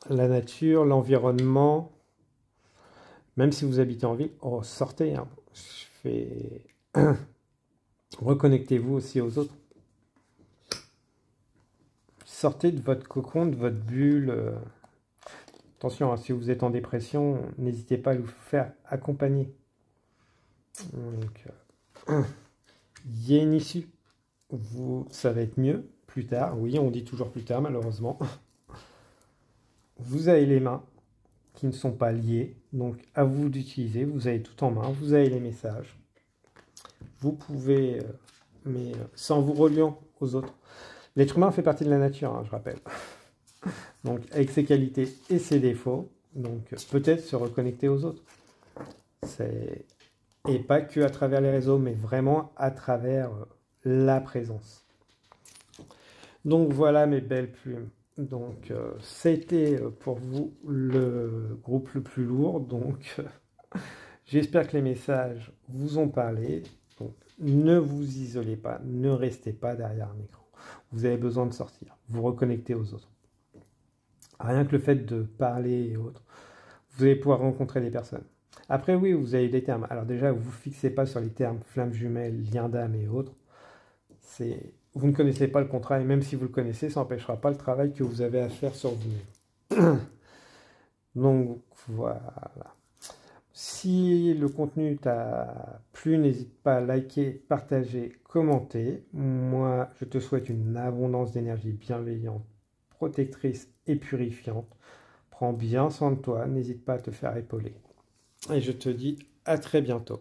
La nature, l'environnement, même si vous habitez en ville, oh, sortez. Hein. Reconnectez-vous aussi aux autres. Sortez de votre cocon, de votre bulle. Attention, hein, si vous êtes en dépression, n'hésitez pas à vous faire accompagner. Donc, il y a une issue. Ça va être mieux plus tard. Oui, on dit toujours plus tard, malheureusement. Vous avez les mains qui ne sont pas liées, donc à vous d'utiliser. Vous avez tout en main. Vous avez les messages. Vous pouvez, mais sans vous reliant aux autres. L'être humain fait partie de la nature, hein, je rappelle. Donc, avec ses qualités et ses défauts, donc peut-être se reconnecter aux autres. Et pas que à travers les réseaux, mais vraiment à travers la présence. Donc voilà mes belles plumes. Donc c'était pour vous le groupe le plus lourd. Donc j'espère que les messages vous ont parlé. Donc ne vous isolez pas, ne restez pas derrière un écran. Vous avez besoin de sortir, vous reconnecter aux autres. Rien que le fait de parler et autres, vous allez pouvoir rencontrer des personnes. Après oui, vous avez des termes. Alors déjà, vous ne vous fixez pas sur les termes flammes jumelles, lien d'âme et autres. Vous ne connaissez pas le contrat et même si vous le connaissez, ça n'empêchera pas le travail que vous avez à faire sur vous-même. Donc voilà. Si le contenu t'a plu, n'hésite pas à liker, partager, commenter. Moi, je te souhaite une abondance d'énergie bienveillante, protectrice et purifiante. Prends bien soin de toi, n'hésite pas à te faire épauler. Et je te dis à très bientôt.